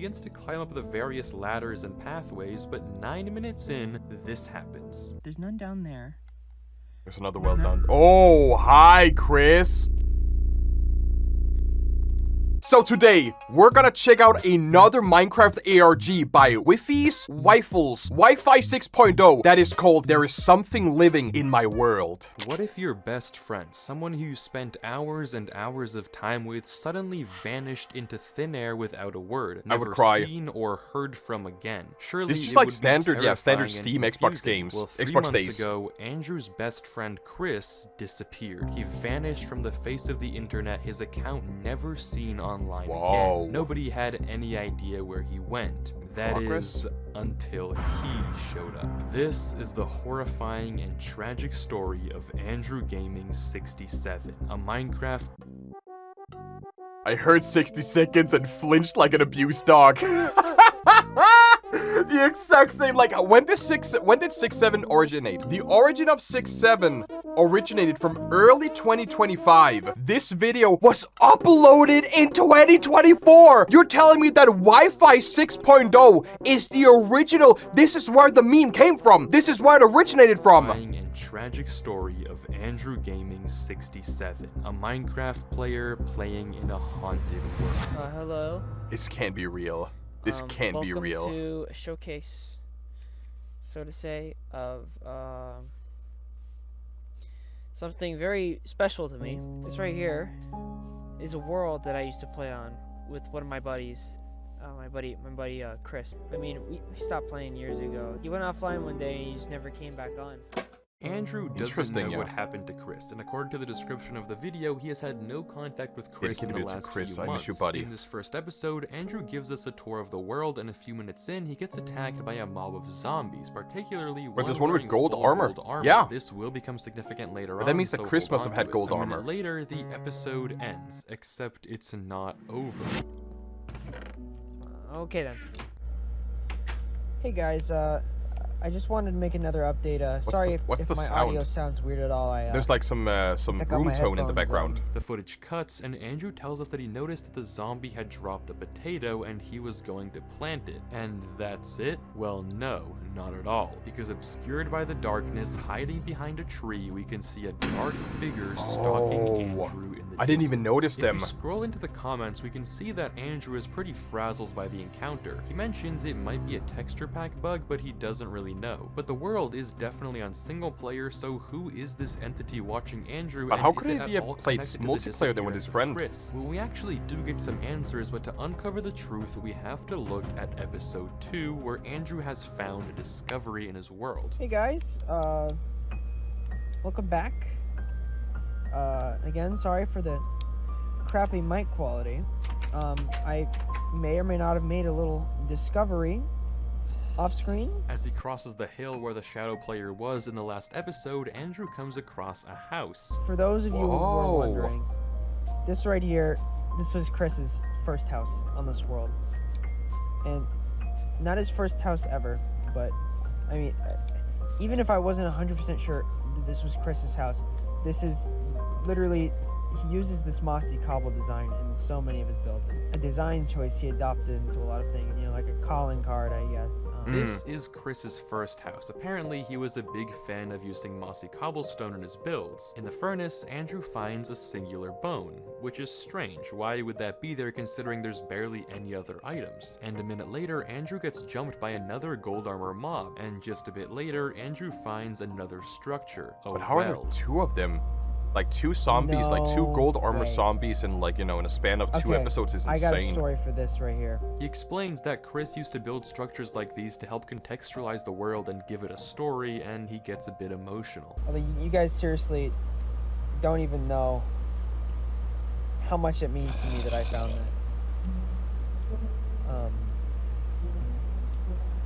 begins to climb up the various ladders and pathways, but 9 minutes in, this happens. There's none down there. There's another well done. Oh, hi, Chris. So today, we're gonna check out another Minecraft ARG by Wifies, Wi-Fi 6.0 that is called There Is Something Living in My World. What if your best friend, someone who you spent hours and hours of time with, suddenly vanished into thin air without a word, never seen or heard from again? Surely this is it like would standard, be standard terrifying Steam and Xbox confusing. games, Well, 3 Xbox months days ago, Andrew's best friend Chris disappeared. He vanished from the face of the internet, his account never seen online again. Nobody had any idea where he went. That is, until he showed up. This is the horrifying and tragic story of Andrew Gaming 67, a Minecraft... I heard 60 seconds and flinched like an abused dog. The exact same, like, when did 6.7 originate? The origin of 6.7 originated from early 2025. This video was uploaded in 2024. You're telling me that Wi-Fi 6.0 is the original? This is where the meme came from. This is where it originated from. And tragic story of Andrew Gaming 67, a Minecraft player playing in a haunted world. Hello. This can't be real. This can't be real. Welcome to a showcase, so to say, of something very special to me. This right here is a world that I used to play on with one of my buddies. My buddy Chris. I mean, we stopped playing years ago. He went offline one day and he just never came back on. Andrew doesn't know what happened to Chris, and according to the description of the video, he has had no contact with Chris in the last few months. I miss you, buddy. In this first episode, Andrew gives us a tour of the world, and a few minutes in, he gets attacked by a mob of zombies, particularly one with gold armor. Yeah. This will become significant later on. That means that Chris must have had gold armor. A minute later, the episode ends, except it's not over. Okay then. Hey guys, I just wanted to make another update. Sorry if my audio sounds weird at all. There's like some room tone in the background. The footage cuts, and Andrew tells us that he noticed that the zombie had dropped a potato and he was going to plant it. And that's it? Well, no, not at all. Because obscured by the darkness, hiding behind a tree, we can see a dark figure stalking Andrew in the I didn't even notice them. If we scroll into the comments, we can see that Andrew is pretty frazzled by the encounter. He mentions it might be a texture pack bug, but he doesn't really know. But the world is definitely on single player, so who is this entity watching Andrew? But how could he be played multiplayer then with his friend? Chris? Well, we actually do get some answers, but to uncover the truth, we have to look at episode 2, where Andrew has found a discovery in his world. Hey guys, welcome back. Again, sorry for the crappy mic quality. I may or may not have made a little discovery off screen. As he crosses the hill where the shadow player was in the last episode, Andrew comes across a house. For those of you who are wondering, this right here, this was Chris's first house on this world. And not his first house ever, but I mean, even if I wasn't 100% sure that this was Chris's house, this is literally, he uses this mossy cobble design in so many of his builds. A design choice he adopted into a lot of things, you know, like a calling card, I guess. This is Chris's first house. Apparently, he was a big fan of using mossy cobblestone in his builds. In the furnace, Andrew finds a singular bone, which is strange. Why would that be there considering there's barely any other items? And a minute later, Andrew gets jumped by another gold armor mob, and just a bit later, Andrew finds another structure. But how are there two of them? Like 2 zombies, like 2 gold armor zombies in like, you know, in a span of 2 episodes is insane. I got a story for this right here. He explains that Chris used to build structures like these to help contextualize the world and give it a story, and he gets a bit emotional. You guys seriously don't even know how much it means to me that I found that.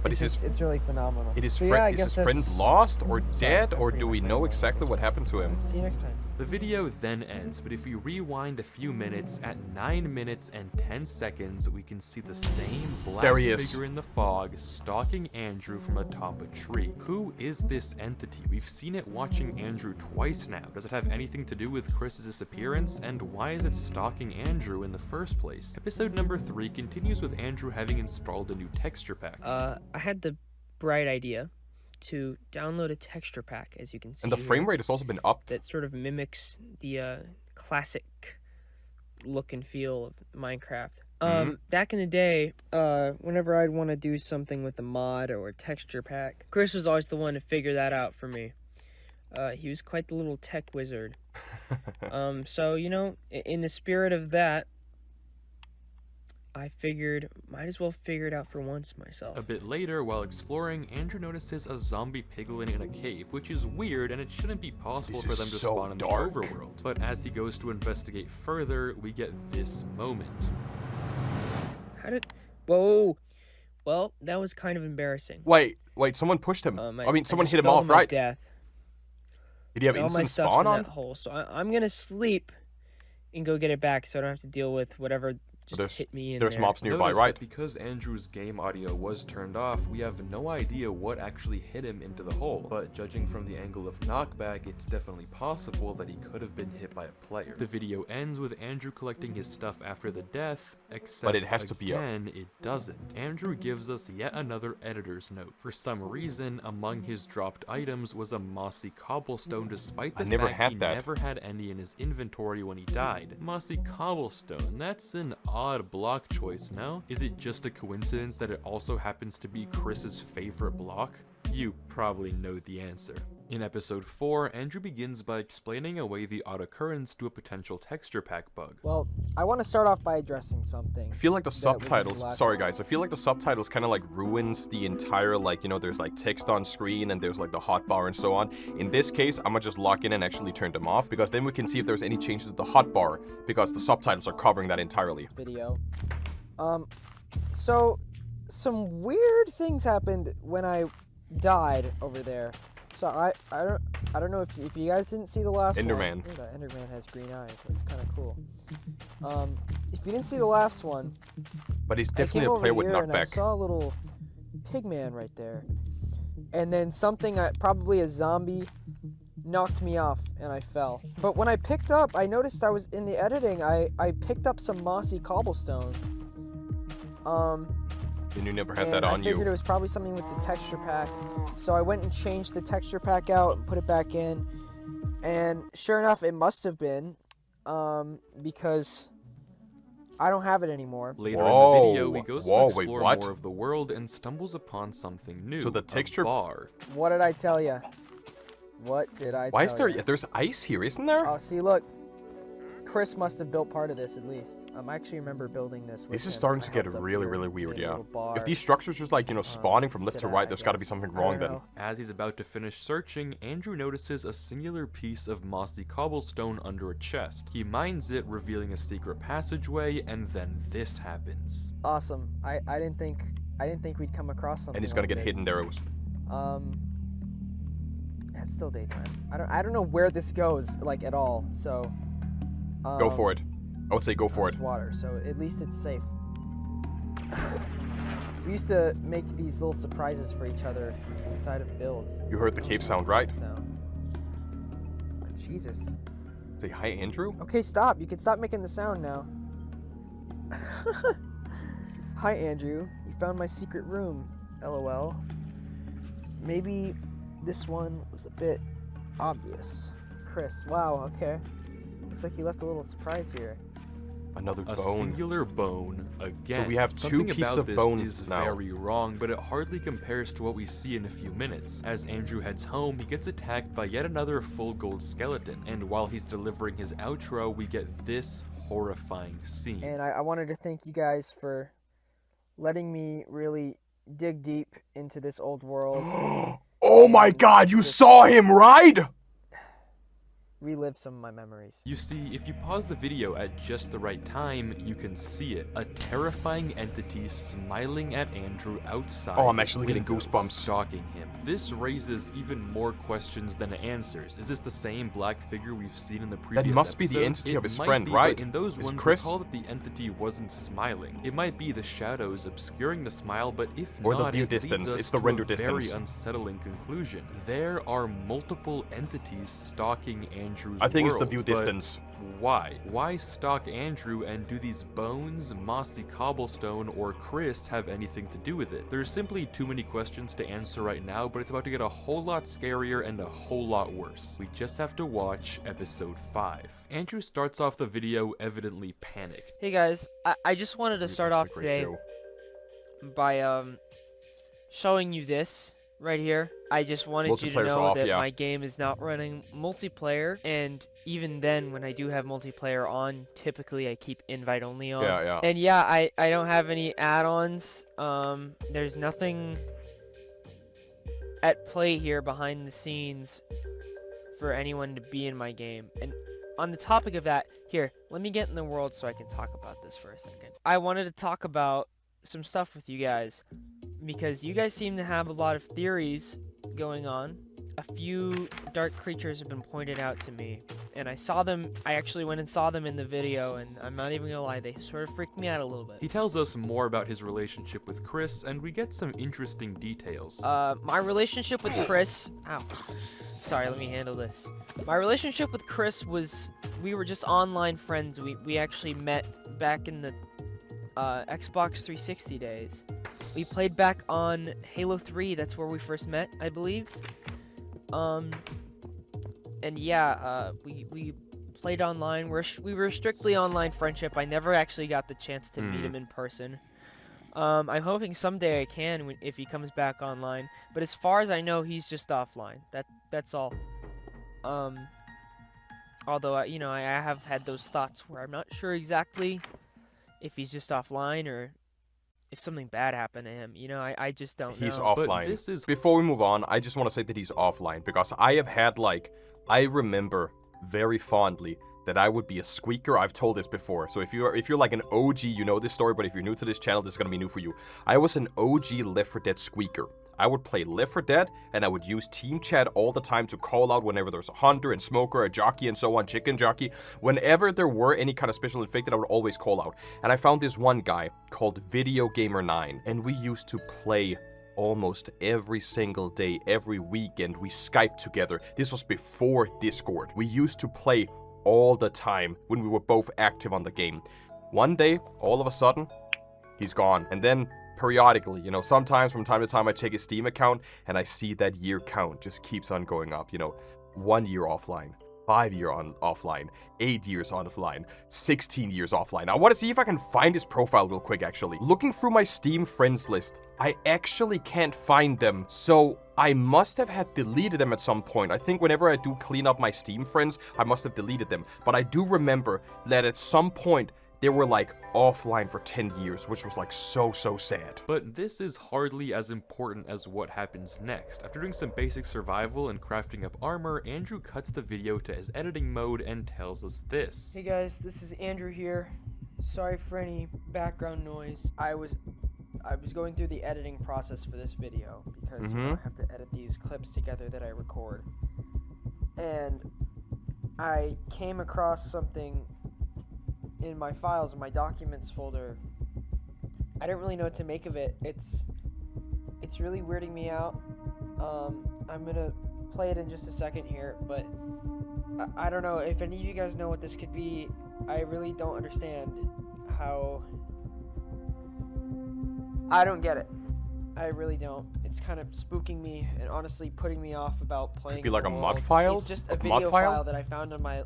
But it's really phenomenal. Is his friend lost or dead, or do we know exactly what happened to him? See you next time. The video then ends, but if we rewind a few minutes, at 9 minutes and 10 seconds, we can see the same black figure in the fog stalking Andrew from atop a tree. Who is this entity? We've seen it watching Andrew twice now. Does it have anything to do with Chris's disappearance? And why is it stalking Andrew in the first place? Episode number 3 continues with Andrew having installed a new texture pack. I had the bright idea to download a texture pack, as you can see. And the frame rate has also been upped. That sort of mimics the classic look and feel of Minecraft. Back in the day, whenever I'd want to do something with a mod or a texture pack, Chris was always the one to figure that out for me. He was quite the little tech wizard. So, you know, in the spirit of that, I figured, might as well figure it out for once myself. A bit later, while exploring, Andrew notices a zombie piglin in a cave, which is weird and it shouldn't be possible for them to spawn in the overworld. But as he goes to investigate further, we get this moment. Whoa! Well, that was kind of embarrassing. Wait, someone pushed him. I mean, someone hit him off, right? Death. Did he have instant spawn on? That hole, so I'm gonna sleep and go get it back so I don't have to deal with whatever hit me in there's there. mobs nearby, Notice right? That because Andrew's game audio was turned off, we have no idea what actually hit him into the hole. But judging from the angle of knockback, it's definitely possible that he could have been hit by a player. The video ends with Andrew collecting his stuff after the death, except it has to be it doesn't. Andrew gives us yet another editor's note. For some reason, among his dropped items was a mossy cobblestone, despite the fact he never had any in his inventory when he died. Mossy cobblestone, that's an odd block choice, no? Is it just a coincidence that it also happens to be Chris's favorite block? You probably know the answer. In episode 4, Andrew begins by explaining away the odd occurrence to a potential texture pack bug. Well, I want to start off by addressing something. I feel like the subtitles, sorry guys, I feel like the subtitles kind of like ruins the entire, like, you know, there's like text on screen and there's like the hotbar and so on. In this case, I'm gonna just lock in and actually turn them off, because then we can see if there's any changes to the hotbar, because the subtitles are covering that entirely. Video. So some weird things happened when I died over there. So I don't know if you guys didn't see the last Enderman. one. Enderman has green eyes. That's kind of cool. If you didn't see the last one, but he's definitely a player with knockback. And I saw a little pigman right there, and then something, probably a zombie, knocked me off and I fell. But when I picked up, I noticed I was in the editing. I picked up some mossy cobblestone. And you never had that on you. I figured it was probably something with the texture pack. So I went and changed the texture pack out and put it back in. And sure enough, it must have been, because I don't have it anymore. Later in the video, he goes to explore more of the world and stumbles upon something new. So the texture bar. What did I tell you? What did I tell you? Why is there, there's ice here, isn't there? Oh, see, look. Chris must have built part of this, at least. I actually remember building this with This is him. starting to get really, really weird, yeah. If these structures just like, you know, spawning from left to right, there's got to be something wrong then. As he's about to finish searching, Andrew notices a singular piece of mossy cobblestone under a chest. He mines it, revealing a secret passageway, and then this happens. Awesome. I didn't think we'd come across something. And he's gonna get hidden arrows. It's still daytime. I don't know where this goes, like, at all. So go for it. I would say go for it. Water, so at least it's safe. We used to make these little surprises for each other inside of builds. You heard the cave sound, right? Jesus. Say hi, Andrew? Okay, stop. You can stop making the sound now. Hi, Andrew. You found my secret room. LOL. Maybe this one was a bit obvious. Chris, wow, okay. Looks like you left a little surprise here. Another bone. A singular bone again. So we have two pieces of bone is now. Very wrong, but it hardly compares to what we see in a few minutes. As Andrew heads home, he gets attacked by yet another full gold skeleton, and while he's delivering his outro, we get this horrifying scene. And I wanted to thank you guys for letting me really dig deep into this old world. Oh my god, you saw him ride? relive some of my memories. You see, if you pause the video at just the right time, you can see it. A terrifying entity smiling at Andrew outside. Oh, I'm actually getting windows, goosebumps. Stalking him. This raises even more questions than answers. Is this the same black figure we've seen in the previous That must be the episode? entity of his might friend, be, right? But in those Is it ones, Chris? recall that the entity wasn't smiling. It might be the shadows obscuring the smile, but if Or the not, view it leads distance. us It's the to render a distance. very unsettling conclusion. There are multiple entities stalking Andrew's I think it's the world, view but distance. why? Why stalk Andrew, and do these bones, mossy cobblestone, or Chris have anything to do with it? There's simply too many questions to answer right now, but it's about to get a whole lot scarier and a whole lot worse. We just have to watch episode 5. Andrew starts off the video evidently panicked. Hey guys, I just wanted to start off today by showing you this right here. I just wanted you to Multiplayer's know off, that yeah. my game is not running multiplayer, and even then, when I do have multiplayer on, typically I keep invite only on. Yeah. And yeah, I don't have any add-ons. There's nothing at play here behind the scenes for anyone to be in my game. And on the topic of that, here, let me get in the world so I can talk about this for a second. I wanted to talk about some stuff with you guys, because you guys seem to have a lot of theories going on. A few dark creatures have been pointed out to me, and I actually went and saw them in the video, and I'm not even gonna lie, they sort of freaked me out a little bit. He tells us more about his relationship with Chris, and we get some interesting details. My relationship with Chris... Ow. Sorry, let me handle this. My relationship with Chris was... We were just online friends. We actually met back in the Xbox 360 days. We played back on Halo 3. That's where we first met, I believe. And yeah, we played online. We were strictly online friendship. I never actually got the chance to meet him in person. I'm hoping someday I can if he comes back online. But as far as I know, he's just offline. That's all. Although I have had those thoughts where I'm not sure exactly if he's just offline or if something bad happened to him. I just don't know. He's offline. But this is... Before we move on, I just want to say that he's offline because I have had I remember very fondly that I would be a squeaker. I've told this before. So if you're like an OG, you know this story, but if you're new to this channel, this is gonna be new for you. I was an OG Left 4 Dead squeaker. I would play Left 4 Dead, and I would use team chat all the time to call out whenever there's a hunter and smoker, a jockey, and so on, chicken jockey. Whenever there were any kind of special infected, I would always call out. And I found this one guy called Video Gamer 9, and we used to play almost every single day, every weekend. We Skyped together. This was before Discord. We used to play all the time when we were both active on the game. One day, all of a sudden, he's gone. And then periodically, sometimes from time to time I check his Steam account and I see that year count just keeps on going up. 1 year offline, 5 year offline, 8 years offline, 16 years offline. I want to see if I can find his profile real quick, actually. Looking through my Steam friends list, I actually can't find them. So I must have had deleted them at some point. I think whenever I do clean up my Steam friends, I must have deleted them. But I do remember that at some point, they were offline for 10 years, which was so sad. But this is hardly as important as what happens next. After doing some basic survival and crafting up armor, Andrew cuts the video to his editing mode and tells us this. Hey guys, this is Andrew here. Sorry for any background noise. I was going through the editing process for this video because I have to edit these clips together that I record. And I came across something in my files, in my documents folder. I didn't really know what to make of it. It's really weirding me out. I'm gonna play it in just a second here, but I don't know if any of you guys know what this could be. I really don't understand how. I don't get it. I really don't. It's kind of spooking me and honestly putting me off about playing. Could be like the a world. mod file? It's just a Mod video file? file that I found on my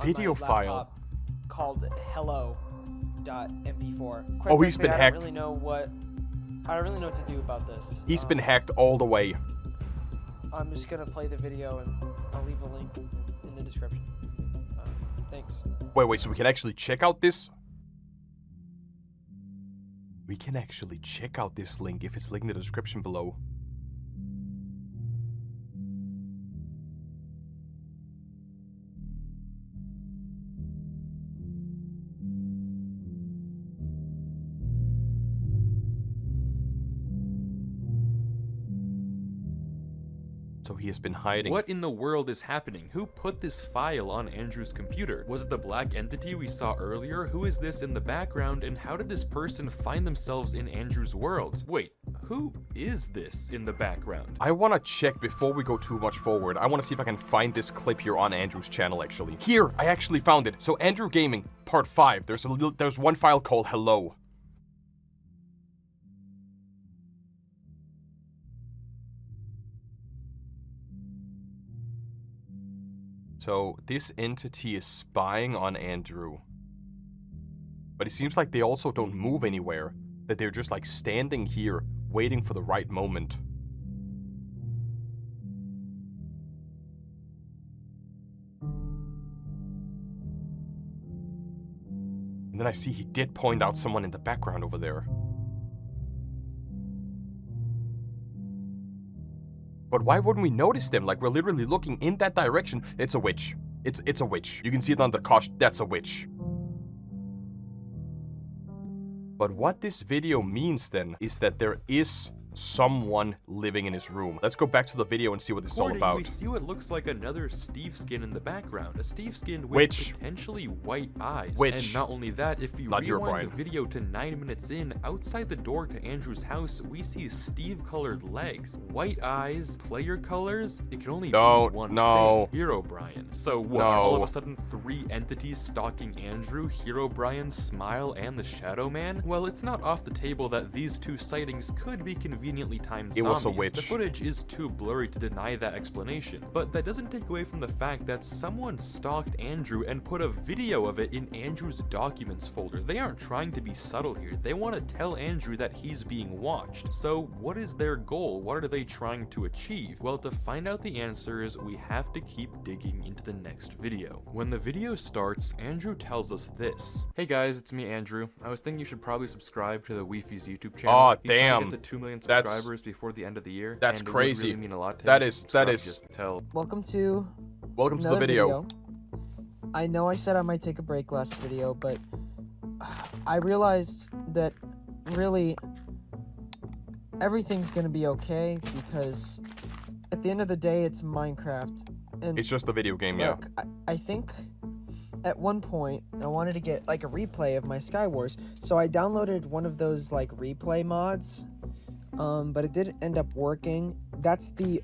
Video file? laptop called hello.mp4. Oh, he's been I hacked. don't really know what to do about this. He's been hacked all the way. I'm just gonna play the video and I'll leave a link in the description. Thanks. Wait, so we can actually check out this? We can actually check out this link if it's linked in the description below. So he has been hiding. What in the world is happening? Who put this file on Andrew's computer? Was it the black entity we saw earlier? Who is this in the background? And how did this person find themselves in Andrew's world? Wait, who is this in the background? I want to check before we go too much forward. I want to see if I can find this clip here on Andrew's channel, actually. Here, I actually found it. So Andrew Gaming, part 5. There's one file called Hello. So this entity is spying on Andrew. But it seems like they also don't move anywhere. That they're just like standing here, waiting for the right moment. And then I see he did point out someone in the background over there. But why wouldn't we notice them? Like, we're literally looking in that direction. It's a witch. It's a witch. You can see it on the couch. That's a witch. But what this video means then is that there is someone living in his room. Let's go back to the video and see what this is all about. We see what looks like another Steve skin in the background. A Steve skin with Witch. potentially white eyes. Witch. And not only that, if you Not rewind Herobrine. the video to 9 minutes in, outside the door to Andrew's house, we see Steve-colored legs. White eyes, player colors, it can only be one thing. Herobrine. So what, are all of a sudden 3 entities stalking Andrew, Herobrine, Smile, and the Shadow Man? Well, it's not off the table that these 2 sightings could be convenient timed It was a zombies. witch. The footage is too blurry to deny that explanation, but that doesn't take away from the fact that someone stalked Andrew and put a video of it in Andrew's documents folder. They aren't trying to be subtle here. They want to tell Andrew that he's being watched. So what is their goal? What are they trying to achieve? Well, to find out the answers, we have to keep digging into the next video. When the video starts, Andrew tells us this. Hey guys, it's me, Andrew. I was thinking you should probably subscribe to the Wifies YouTube channel. Aw, He's trying damn. to get to 2 million That's- subscribers before the end of the year. That's and crazy. It would really mean a lot to That him. is- So that I'll is- just tell. Welcome to Welcome to the another video. I know I said I might take a break last video, but I realized that really everything's gonna be okay because at the end of the day, it's Minecraft. And It's just a video game, yeah. look, I think at one point I wanted to get like a replay of my Sky Wars, so I downloaded one of those like replay mods, but it didn't end up working. That's the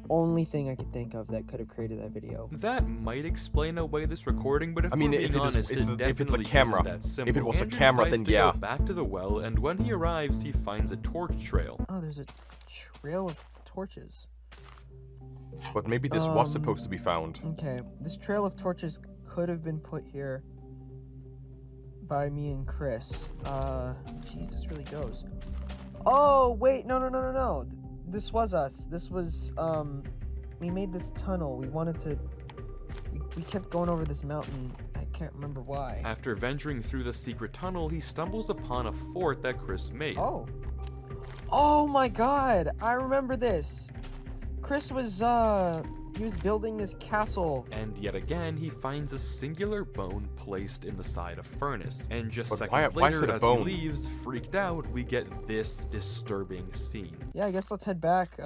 only thing I could think of that could have created that video. That might explain away this recording, but if I mean, we're if being it is- honest, it's- it if it's a definitely camera. isn't that simple. If it was a Andrew camera, decides then to yeah. go back to the well, and when he arrives, he finds a torch trail. Oh, there's a trail of torches. But maybe this was supposed to be found. Okay, this trail of torches could have been put here by me and Chris. Jeez, this really goes. Oh, wait, no. This was us. This was, we made this tunnel. We wanted to, we kept going over this mountain. I can't remember why. After venturing through the secret tunnel, he stumbles upon a fort that Chris made. Oh my god, I remember this. Chris was, he was building this castle. And yet again, he finds a singular bone placed in the side of furnace. And just But seconds why is it later, a as bone? he leaves, freaked out, we get this disturbing scene. Yeah, I guess let's head back.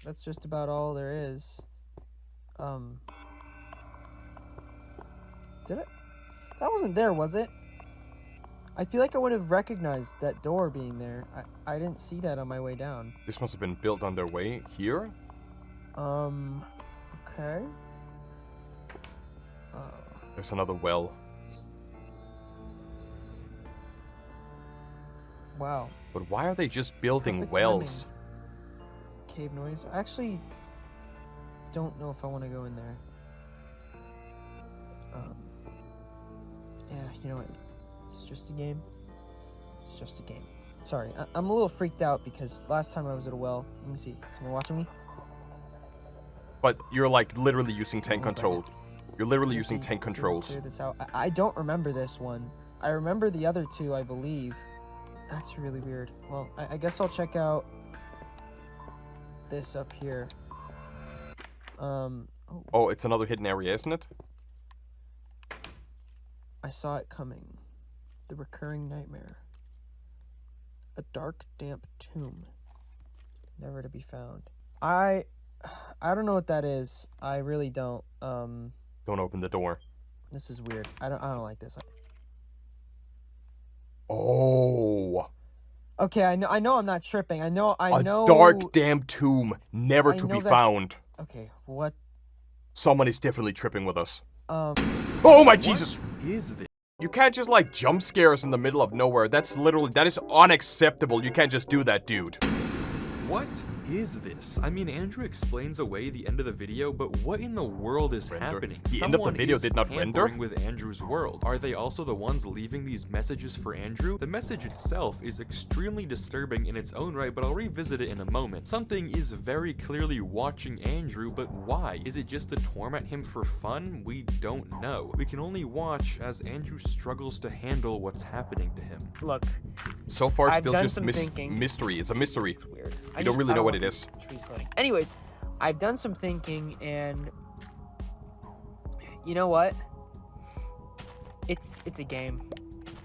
That's just about all there is. Did it? That wasn't there, was it? I feel like I would have recognized that door being there. I didn't see that on my way down. This must have been built on their way here. Okay. There's another well. Wow. But why are they just building Perfect wells? Cave noise. I actually don't know if I want to go in there. Yeah, you know what? It's just a game. It's just a game. Sorry, I'm a little freaked out because last time I was at a well. Let me see. Is someone watching me? But you're like literally using tank Oh, control. You're literally using Let me tank controls. Clear this out. I don't remember this one. I remember the other two, I believe. That's really weird. Well, I guess I'll check out this up here. Oh, it's another hidden area, isn't it? I saw it coming. The recurring nightmare. A dark, damp tomb. Never to be found. I I don't know what that is. I really don't. Don't open the door. This is weird. I don't like this. Oh. Okay, I know I'm not tripping. I know. A dark, damp tomb, never to be found. Okay, what? Someone is definitely tripping with us. Um. Oh my Jesus! What is this? You can't just like jump scare us in the middle of nowhere. That is unacceptable. You can't just do that, dude. What is this? I mean, Andrew explains away the end of the video, but what in the world is happening? The end of the video did not render? With Andrew's world. Are they also the ones leaving these messages for Andrew? The message itself is extremely disturbing in its own right, but I'll revisit it in a moment. Something is very clearly watching Andrew, but why? Is it just to torment him for fun? We don't know. We can only watch as Andrew struggles to handle what's happening to him. Look. So far, I've still done just some thinking. mystery. It's a mystery. It's weird. I don't really know what it is. Tree slitting. Anyways, I've done some thinking, and you know what? It's a game.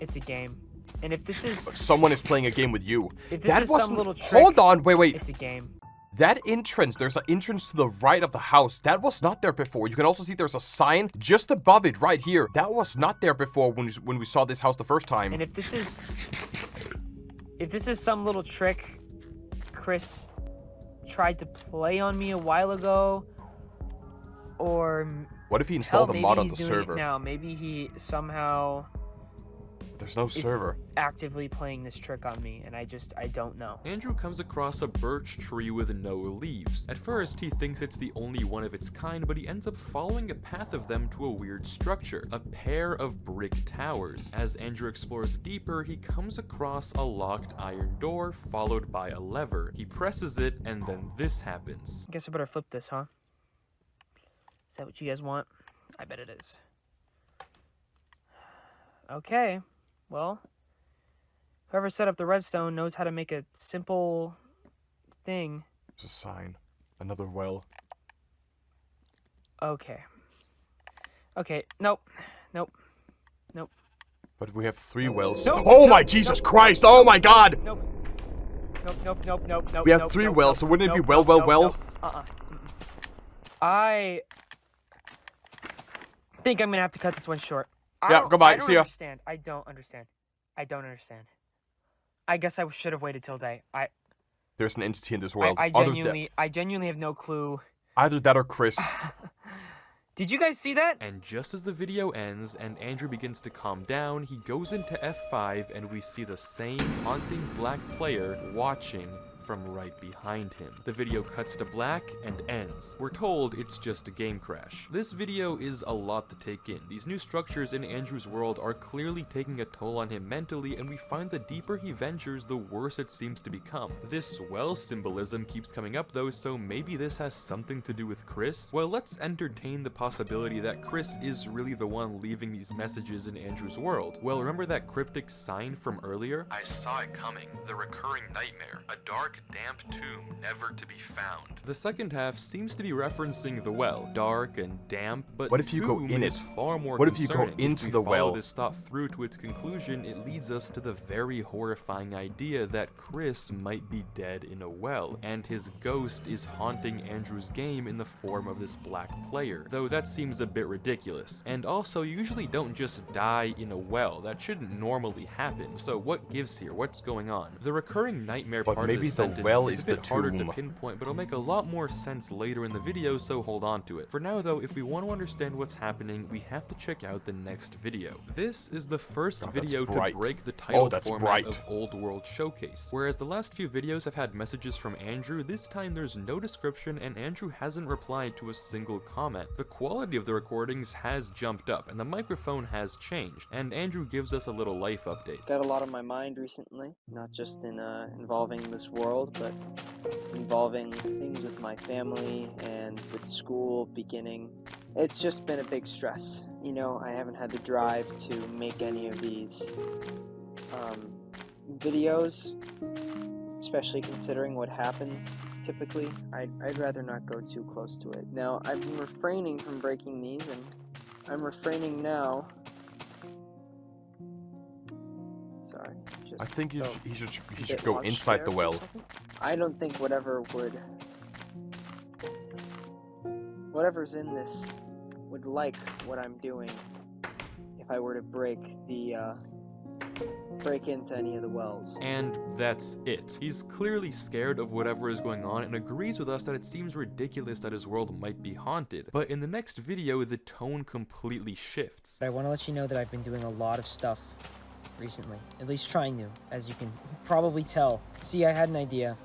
It's a game. And if this is someone is playing a game with you. If this is some little trick, hold on, wait. It's a game. That entrance, there's an entrance to the right of the house. That was not there before. You can also see there's a sign just above it right here. That was not there before when we saw this house the first time. And if this is some little trick Chris tried to play on me a while ago, or what if he installed a mod on the server? Now, maybe he somehow there's no server actively playing this trick on me, and I don't know. Andrew comes across a birch tree with no leaves. At first, he thinks it's the only one of its kind, but he ends up following a path of them to a weird structure, a pair of brick towers. As Andrew explores deeper, he comes across a locked iron door, followed by a lever. He presses it, and then this happens. I guess I better flip this, huh? Is that what you guys want? I bet it is. Okay. Well, whoever set up the redstone knows how to make a simple thing. It's a sign. Another well. Okay. Nope. But we have 3 wells. Nope. Oh my Jesus Christ! Oh my God! Nope. We have 3 wells, so wouldn't it be well? I think I'm gonna have to cut this one short. Yeah, goodbye. See ya. I don't understand. I guess I should have waited till day. There's an entity in this world. I genuinely have no clue. Either that or Chris. Did you guys see that? And just as the video ends and Andrew begins to calm down, he goes into F5 and we see the same haunting black player watching from right behind him. The video cuts to black and ends. We're told it's just a game crash. This video is a lot to take in. These new structures in Andrew's world are clearly taking a toll on him mentally, and we find the deeper he ventures, the worse it seems to become. This well symbolism keeps coming up though, so maybe this has something to do with Chris? Well, let's entertain the possibility that Chris is really the one leaving these messages in Andrew's world. Well, remember that cryptic sign from earlier? I saw it coming. The recurring nightmare. A dark, damp tomb never to be found. The second half seems to be referencing the well, dark and damp, but what if you go in it? Far more what if you go concerning. into If we the follow well? This thought through to its conclusion, it leads us to the very horrifying idea that Chris might be dead in a well, and his ghost is haunting Andrew's game in the form of this black player. Though that seems a bit ridiculous. And also, you usually don't just die in a well. That shouldn't normally happen. So what gives here? What's going on? The recurring nightmare part of this sentence is a bit harder to pinpoint, but it'll make a lot more sense later in the video, so hold on to it. For now though, if we want to understand what's happening, we have to check out the next video. This is the first video to break the title format of Old World Showcase. Whereas the last few videos have had messages from Andrew, this time there's no description and Andrew hasn't replied to a single comment. The quality of the recordings has jumped up and the microphone has changed, and Andrew gives us a little life update. Got a lot on my mind recently, not just in involving this world, but involving things with my family and with school beginning. It's just been a big stress. You know, I haven't had the drive to make any of these videos, especially considering what happens typically. I'd rather not go too close to it. Now, I've been refraining from breaking these, and I'm refraining now. Sorry. I think he should go inside the well. I don't think whatever would whatever's in this would like what I'm doing if I were to break into any of the wells. And that's it. He's clearly scared of whatever is going on and agrees with us that it seems ridiculous that his world might be haunted. But in the next video, the tone completely shifts. I want to let you know that I've been doing a lot of stuff recently, at least trying to, as you can probably tell. See, I had an idea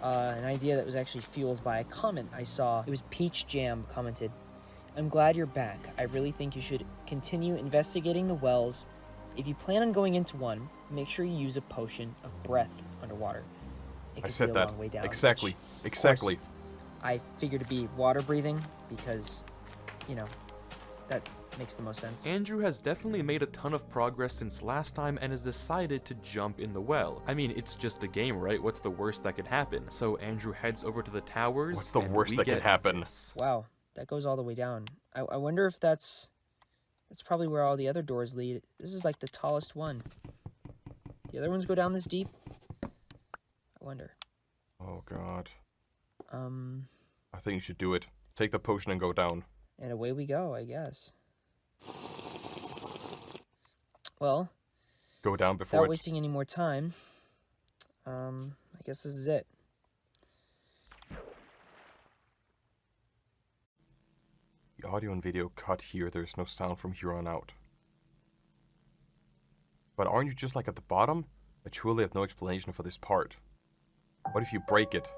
that was actually fueled by a comment I saw. It was Peach Jam commented, "I'm glad you're back. I really think you should continue investigating the wells. If you plan on going into one, make sure you use a potion of breath underwater. It could be a long way down." Exactly. Which, of course, I figured to be water breathing because, you know, that makes the most sense. Andrew has definitely made a ton of progress since last time and has decided to jump in the well. I mean, it's just a game, right? What's the worst that could happen? So Andrew heads over to the towers. What's the worst that could happen? Wow, that goes all the way down. I wonder if that's probably where all the other doors lead. This is like the tallest one. The other ones go down this deep? I wonder. Oh, God. I think you should do it. Take the potion and go down. And away we go, I guess. Well, go down before without wasting any more time, I guess this is it. The audio and video cut here. There's no sound from here on out. But aren't you just like at the bottom? I truly have no explanation for this part. What if you break it?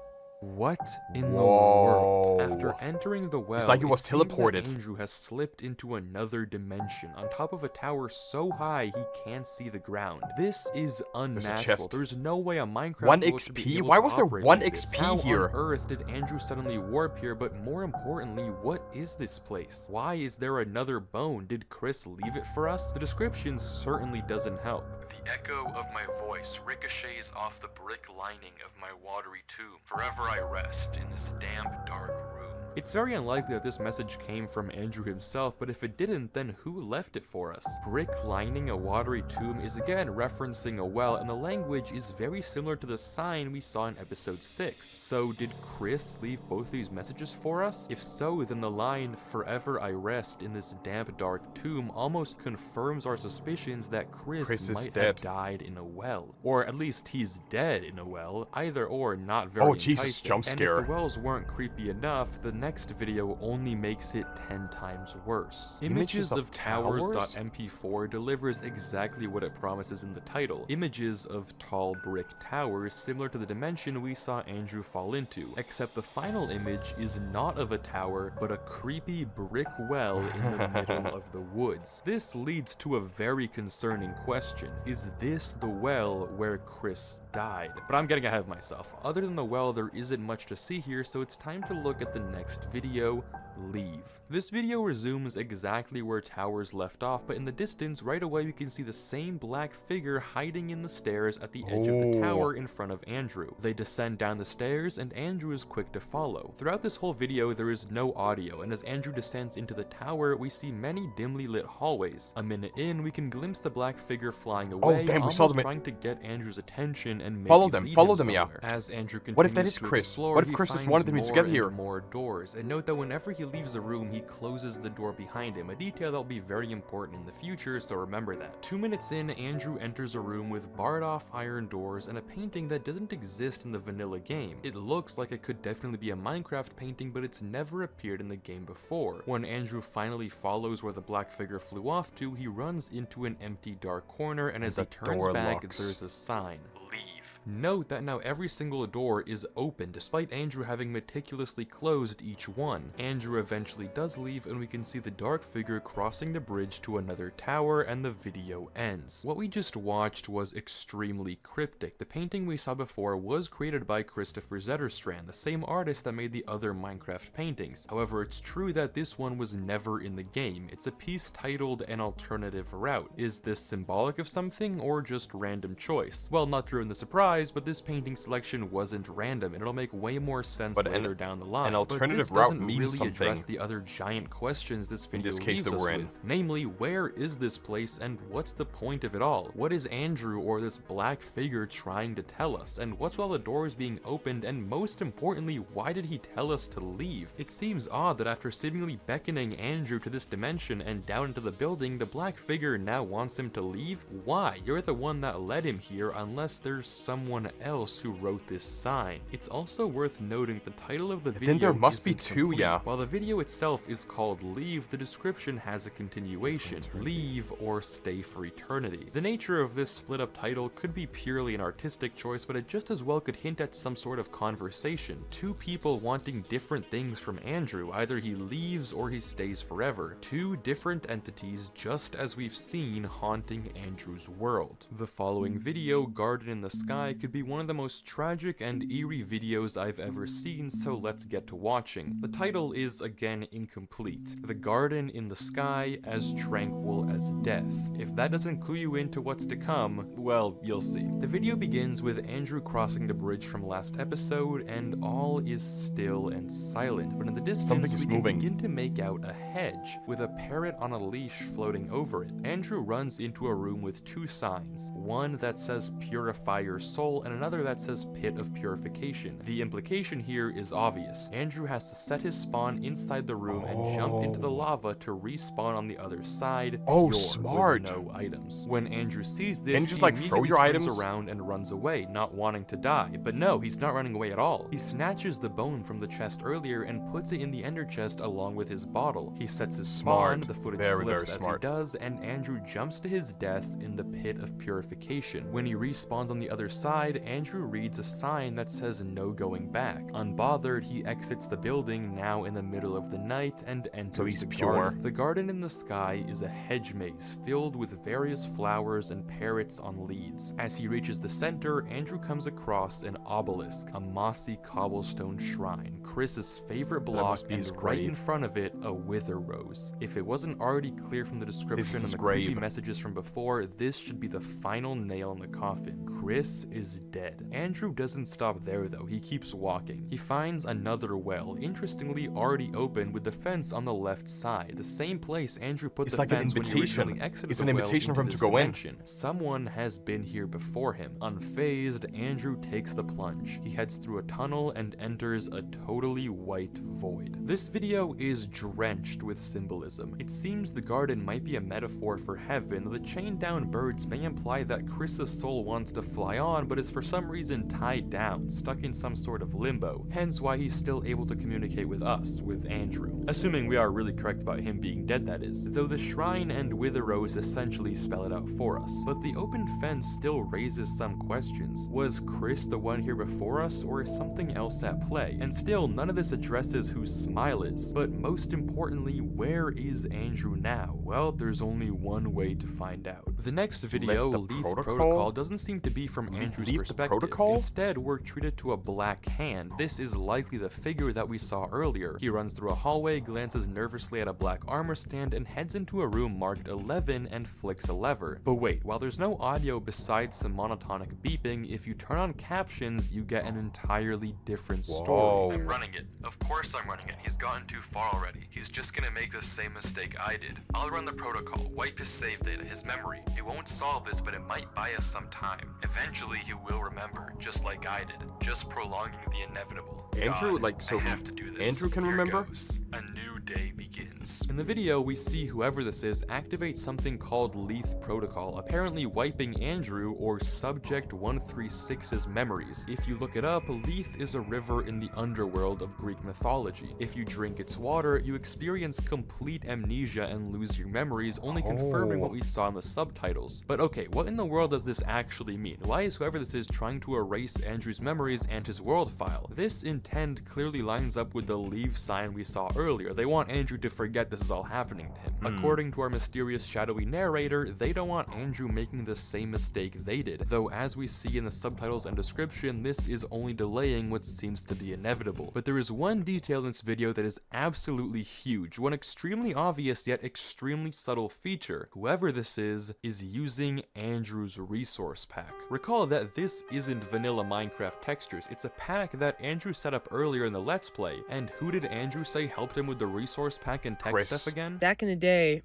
What in the world? After entering the well, it's like he was teleported. Andrew has slipped into another dimension on top of a tower so high he can't see the ground. This is unnatural. There's no way a Minecraft 1 XP? Why was there 1 XP here? How on earth did Andrew suddenly warp here? But more importantly, what is this place? Why is there another bone? Did Chris leave it for us? The description certainly doesn't help. The echo of my voice ricochets off the brick lining of my watery tomb. Forever I rest in this damp, dark room. It's very unlikely that this message came from Andrew himself, but if it didn't, then who left it for us? Brick lining a watery tomb is again referencing a well, and the language is very similar to the sign we saw in episode 6. So did Chris leave both these messages for us? If so, then the line, "Forever I rest in this damp, dark tomb," almost confirms our suspicions that Chris might have died in a well. Or at least he's dead in a well. Either or, not very enticing. Jesus, jump scare. And if the wells weren't creepy enough, the next video only makes it 10 times worse. Images of Towers.mp4 delivers exactly what it promises in the title. Images of tall brick towers similar to the dimension we saw Andrew fall into, except the final image is not of a tower, but a creepy brick well in the middle of the woods. This leads to a very concerning question. Is this the well where Chris died? But I'm getting ahead of myself. Other than the well, there isn't much to see here, so it's time to look at the next video, Leave. This video resumes exactly where Towers left off, but in the distance, right away we can see the same black figure hiding in the stairs at the edge of the tower in front of Andrew. They descend down the stairs, and Andrew is quick to follow. Throughout this whole video, there is no audio, and as Andrew descends into the tower, we see many dimly lit hallways. A minute in, we can glimpse the black figure flying away, almost trying to get Andrew's attention and maybe follow them, yeah. As Andrew continues what if that is to Chris? Explore, what if Chris just wanted them to get here? More doors, and note that whenever he leaves the room, he closes the door behind him, a detail that will be very important in the future, so remember that. 2 minutes in, Andrew enters a room with barred off iron doors and a painting that doesn't exist in the vanilla game. It looks like it could definitely be a Minecraft painting, but it's never appeared in the game before. When Andrew finally follows where the black figure flew off to, he runs into an empty dark corner, and as he turns back, there's a sign. Leave. Note that now every single door is open, despite Andrew having meticulously closed each one. Andrew eventually does leave, and we can see the dark figure crossing the bridge to another tower, and the video ends. What we just watched was extremely cryptic. The painting we saw before was created by Christopher Zetterstrand, the same artist that made the other Minecraft paintings. However, it's true that this one was never in the game. It's a piece titled An Alternative Route. Is this symbolic of something, or just random choice? Well, not to ruin the surprise, surprise, but this painting selection wasn't random, and it'll make way more sense later down the line. An alternative but this route doesn't means really something. address the other giant questions this video this case leaves that us we're in. with. Namely, where is this place and what's the point of it all? What is Andrew or this black figure trying to tell us? And what's all the doors being opened? And most importantly, why did he tell us to leave? It seems odd that after seemingly beckoning Andrew to this dimension and down into the building, the black figure now wants him to leave? Why? You're the one that led him here, unless there's someone else who wrote this sign. It's also worth noting the title of the video. Then there must be isn't two, complete. yeah. While the video itself is called Leave, the description has a continuation. Leave or stay for eternity. The nature of this split up title could be purely an artistic choice, but it just as well could hint at some sort of conversation. Two people wanting different things from Andrew. Either he leaves or he stays forever. Two different entities, just as we've seen haunting Andrew's world. The following video, Garden in the Sky, could be one of the most tragic and eerie videos I've ever seen, so let's get to watching. The title is again incomplete. The Garden in the Sky as tranquil as death. If that doesn't clue you into what's to come, well, you'll see. The video begins with Andrew crossing the bridge from last episode, and all is still and silent, but in the distance we can begin to make out a hedge with a parrot on a leash floating over it. Andrew runs into a room with two signs, one that says Purify Your Soul and another that says Pit of Purification. The implication here is obvious. Andrew has to set his spawn inside the room and jump into the lava to respawn on the other side. Smart. With no items. When Andrew sees this, just he like throw your immediately turns items around and runs away, not wanting to die. But no, he's not running away at all. He snatches the bone from the chest earlier and puts it in the ender chest along with his bottle. He sets his spawn, the footage flips as he does, and Andrew jumps to his death in the Pit of Purification. When he respawns on the other side, Andrew reads a sign that says no going back. Unbothered, he exits the building now in the middle of the night and enters the garden. The Garden in the Sky is a hedge maze filled with various flowers and parrots on leads. As he reaches the center, Andrew comes across an obelisk, a mossy cobblestone shrine, Chris's favorite block, and right in front of it, a wither rose. If it wasn't already clear from the description and the creepy messages from before, this should be the final nail in the coffin. Chris is dead. Andrew doesn't stop there though, he keeps walking. He finds another well, interestingly already open with the fence on the left side, the same place Andrew put the fence when he originally exited the well. It's an invitation for him to go in. Someone has been here before him. Unfazed, Andrew takes the plunge. He heads through a tunnel and enters a totally white void. This video is drenched with symbolism. It seems the garden might be a metaphor for heaven. The chained down birds may imply that Chris's soul wants to fly on, but is for some reason tied down, stuck in some sort of limbo, hence why he's still able to communicate with us, with Andrew. Assuming we are really correct about him being dead, that is, though the shrine and wither rose essentially spell it out for us. But the open fence still raises some questions. Was Chris the one here before us, or is something else at play? And still, none of this addresses who Smile is. But most importantly, where is Andrew now? Well, there's only one way to find out. The next video, Leaf Protocol, doesn't seem to be from Andrew's perspective. Instead, we're treated to a black hand. This is likely the figure that we saw earlier. He runs through a hallway, glances nervously at a black armor stand, and heads into a room marked 11 and flicks a lever. But wait, while there's no audio besides some monotonic beeping, if you turn on captions, you get an entirely different story. I'm running it. Of course I'm running it. He's gotten too far already. He's just gonna make the same mistake I did. I'll run the protocol, wipe his save data, his memory. It won't solve this, but it might buy us some time. Eventually he will remember, just like I did, just prolonging the inevitable. Andrew, God, I have to do this. Andrew can remember? A new day begins. In the video, we see whoever this is activate something called Leaf Protocol, apparently wiping Andrew or Subject 136's memories. If you look it up, Leaf is a river in the underworld of Greek mythology. If you drink its water, you experience complete amnesia and lose your memories, only confirming what we saw in the subtitles. But okay, what in the world does this actually mean? Why is whoever this is trying to erase Andrew's memories and his world file? This intent clearly lines up with the leave sign we saw earlier. They want Andrew to forget this is all happening to him. According to our mysterious shadowy narrator, they don't want Andrew making the same mistake they did, though as we see in the subtitles and description, this is only delaying what seems to be inevitable. But there is one detail in this video that is absolutely huge, one extremely obvious yet extremely subtle feature. Whoever this is using Andrew's resource pack. Recall that this isn't vanilla Minecraft textures, it's a pack that Andrew set up earlier in the Let's Play. And who did Andrew say helped him with the resource pack and tech stuff again? Back in the day,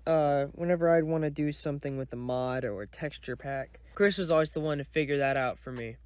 whenever I'd want to do something with a mod or a texture pack, Chris was always the one to figure that out for me.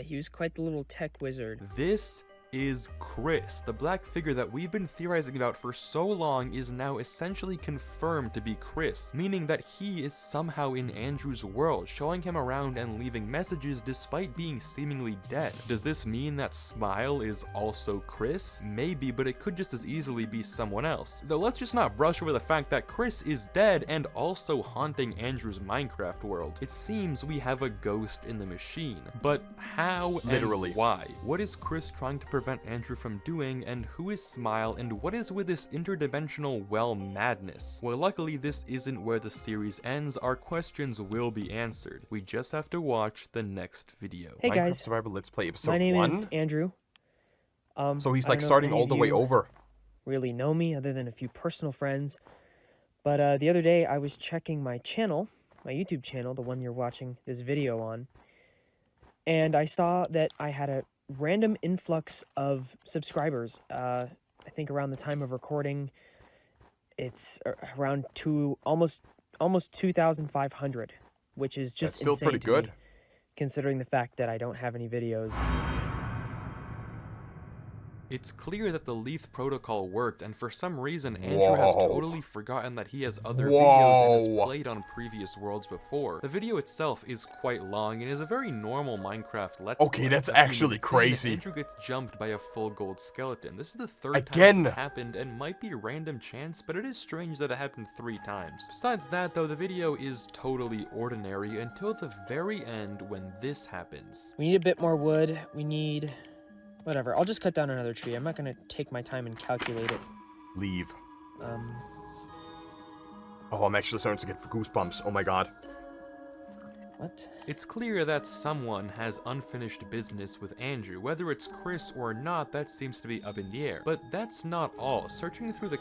He was quite the little tech wizard. This is Chris. The black figure that we've been theorizing about for so long is now essentially confirmed to be Chris, meaning that he is somehow in Andrew's world, showing him around and leaving messages despite being seemingly dead. Does this mean that Smile is also Chris? Maybe, but it could just as easily be someone else. Though let's just not brush over the fact that Chris is dead and also haunting Andrew's Minecraft world. It seems we have a ghost in the machine. But how and why? What is Chris trying to prevent Andrew from doing, and who is Smile, and what is with this interdimensional well madness? Well, luckily this isn't where the series ends. Our questions will be answered. We just have to watch the next video. Hey Minecraft guys, Survival Let's Play episode 1. my name is Andrew. So he's I like don't know if starting any all of the way you over. really know me other than a few personal friends, but the other day I was checking my channel, my YouTube channel, the one you're watching this video on, and I saw that I had a random influx of subscribers. I think around the time of recording, it's around almost 2,500, which is just That's still insane pretty to good. me, considering the fact that I don't have any videos. It's clear that the Leith protocol worked, and for some reason Andrew has totally forgotten that he has other videos and has played on previous worlds before. The video itself is quite long and is a very normal Minecraft Let's Play. Okay, that's actually crazy. Andrew gets jumped by a full gold skeleton. This is the third time this has happened and might be random chance, but it is strange that it happened 3 times. Besides that though, the video is totally ordinary until the very end when this happens. We need a bit more wood. We need... whatever, I'll just cut down another tree. I'm not gonna take my time and calculate it. Leave. Oh, I'm actually starting to get goosebumps. Oh my god. What? It's clear that someone has unfinished business with Andrew. Whether it's Chris or not, that seems to be up in the air. But that's not all. Searching through the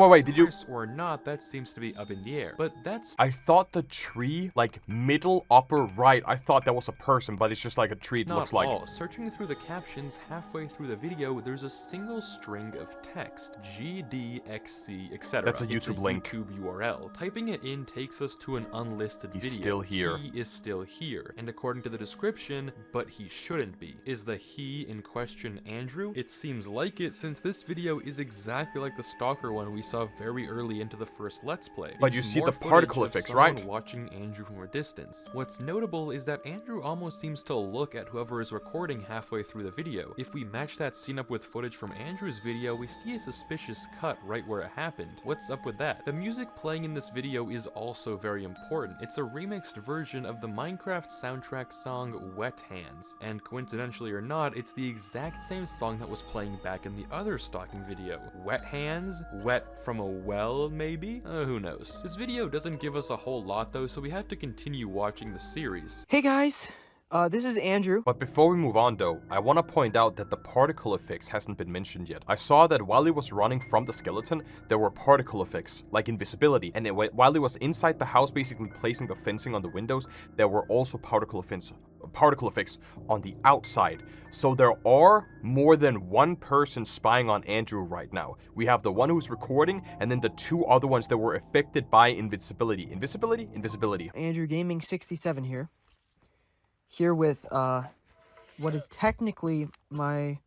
wait, did you... Chris or not, that seems to be up in the air. But that's... I thought the tree, like, middle upper right, I thought that was a person, but it's just like a tree, it looks like. Not all. Searching through the captions halfway through the video, there's a single string of text. GDXC, etc. That's a YouTube link. YouTube URL. Typing it in takes us to an unlisted video. He's still here. He is still here, and according to the description, but he shouldn't be. Is the he in question Andrew? It seems like it, since this video is exactly like the stalker one we saw very early into the first Let's Play. But you see the particle effects, right? Watching Andrew from a distance. What's notable is that Andrew almost seems to look at whoever is recording halfway through the video. If we match that scene up with footage from Andrew's video, we see a suspicious cut right where it happened. What's up with that? The music playing in this video is also very important. It's a remixed version of the Minecraft soundtrack song Wet Hands, and coincidentally or not, it's the exact same song that was playing back in the other stalking video. Wet hands? Wet from a well, maybe? Who knows. This video doesn't give us a whole lot though, so we have to continue watching the series. Hey guys, this is Andrew. But before we move on though, I want to point out that the particle effects hasn't been mentioned yet. I saw that while he was running from the skeleton, there were particle effects, like invisibility, and while he was inside the house basically placing the fencing on the windows, there were also particle effects on the outside. So there are more than one person spying on Andrew right now. We have the one who's recording, and then the 2 other ones that were affected by invisibility. Invisibility. Andrew Gaming 67 here with what is technically my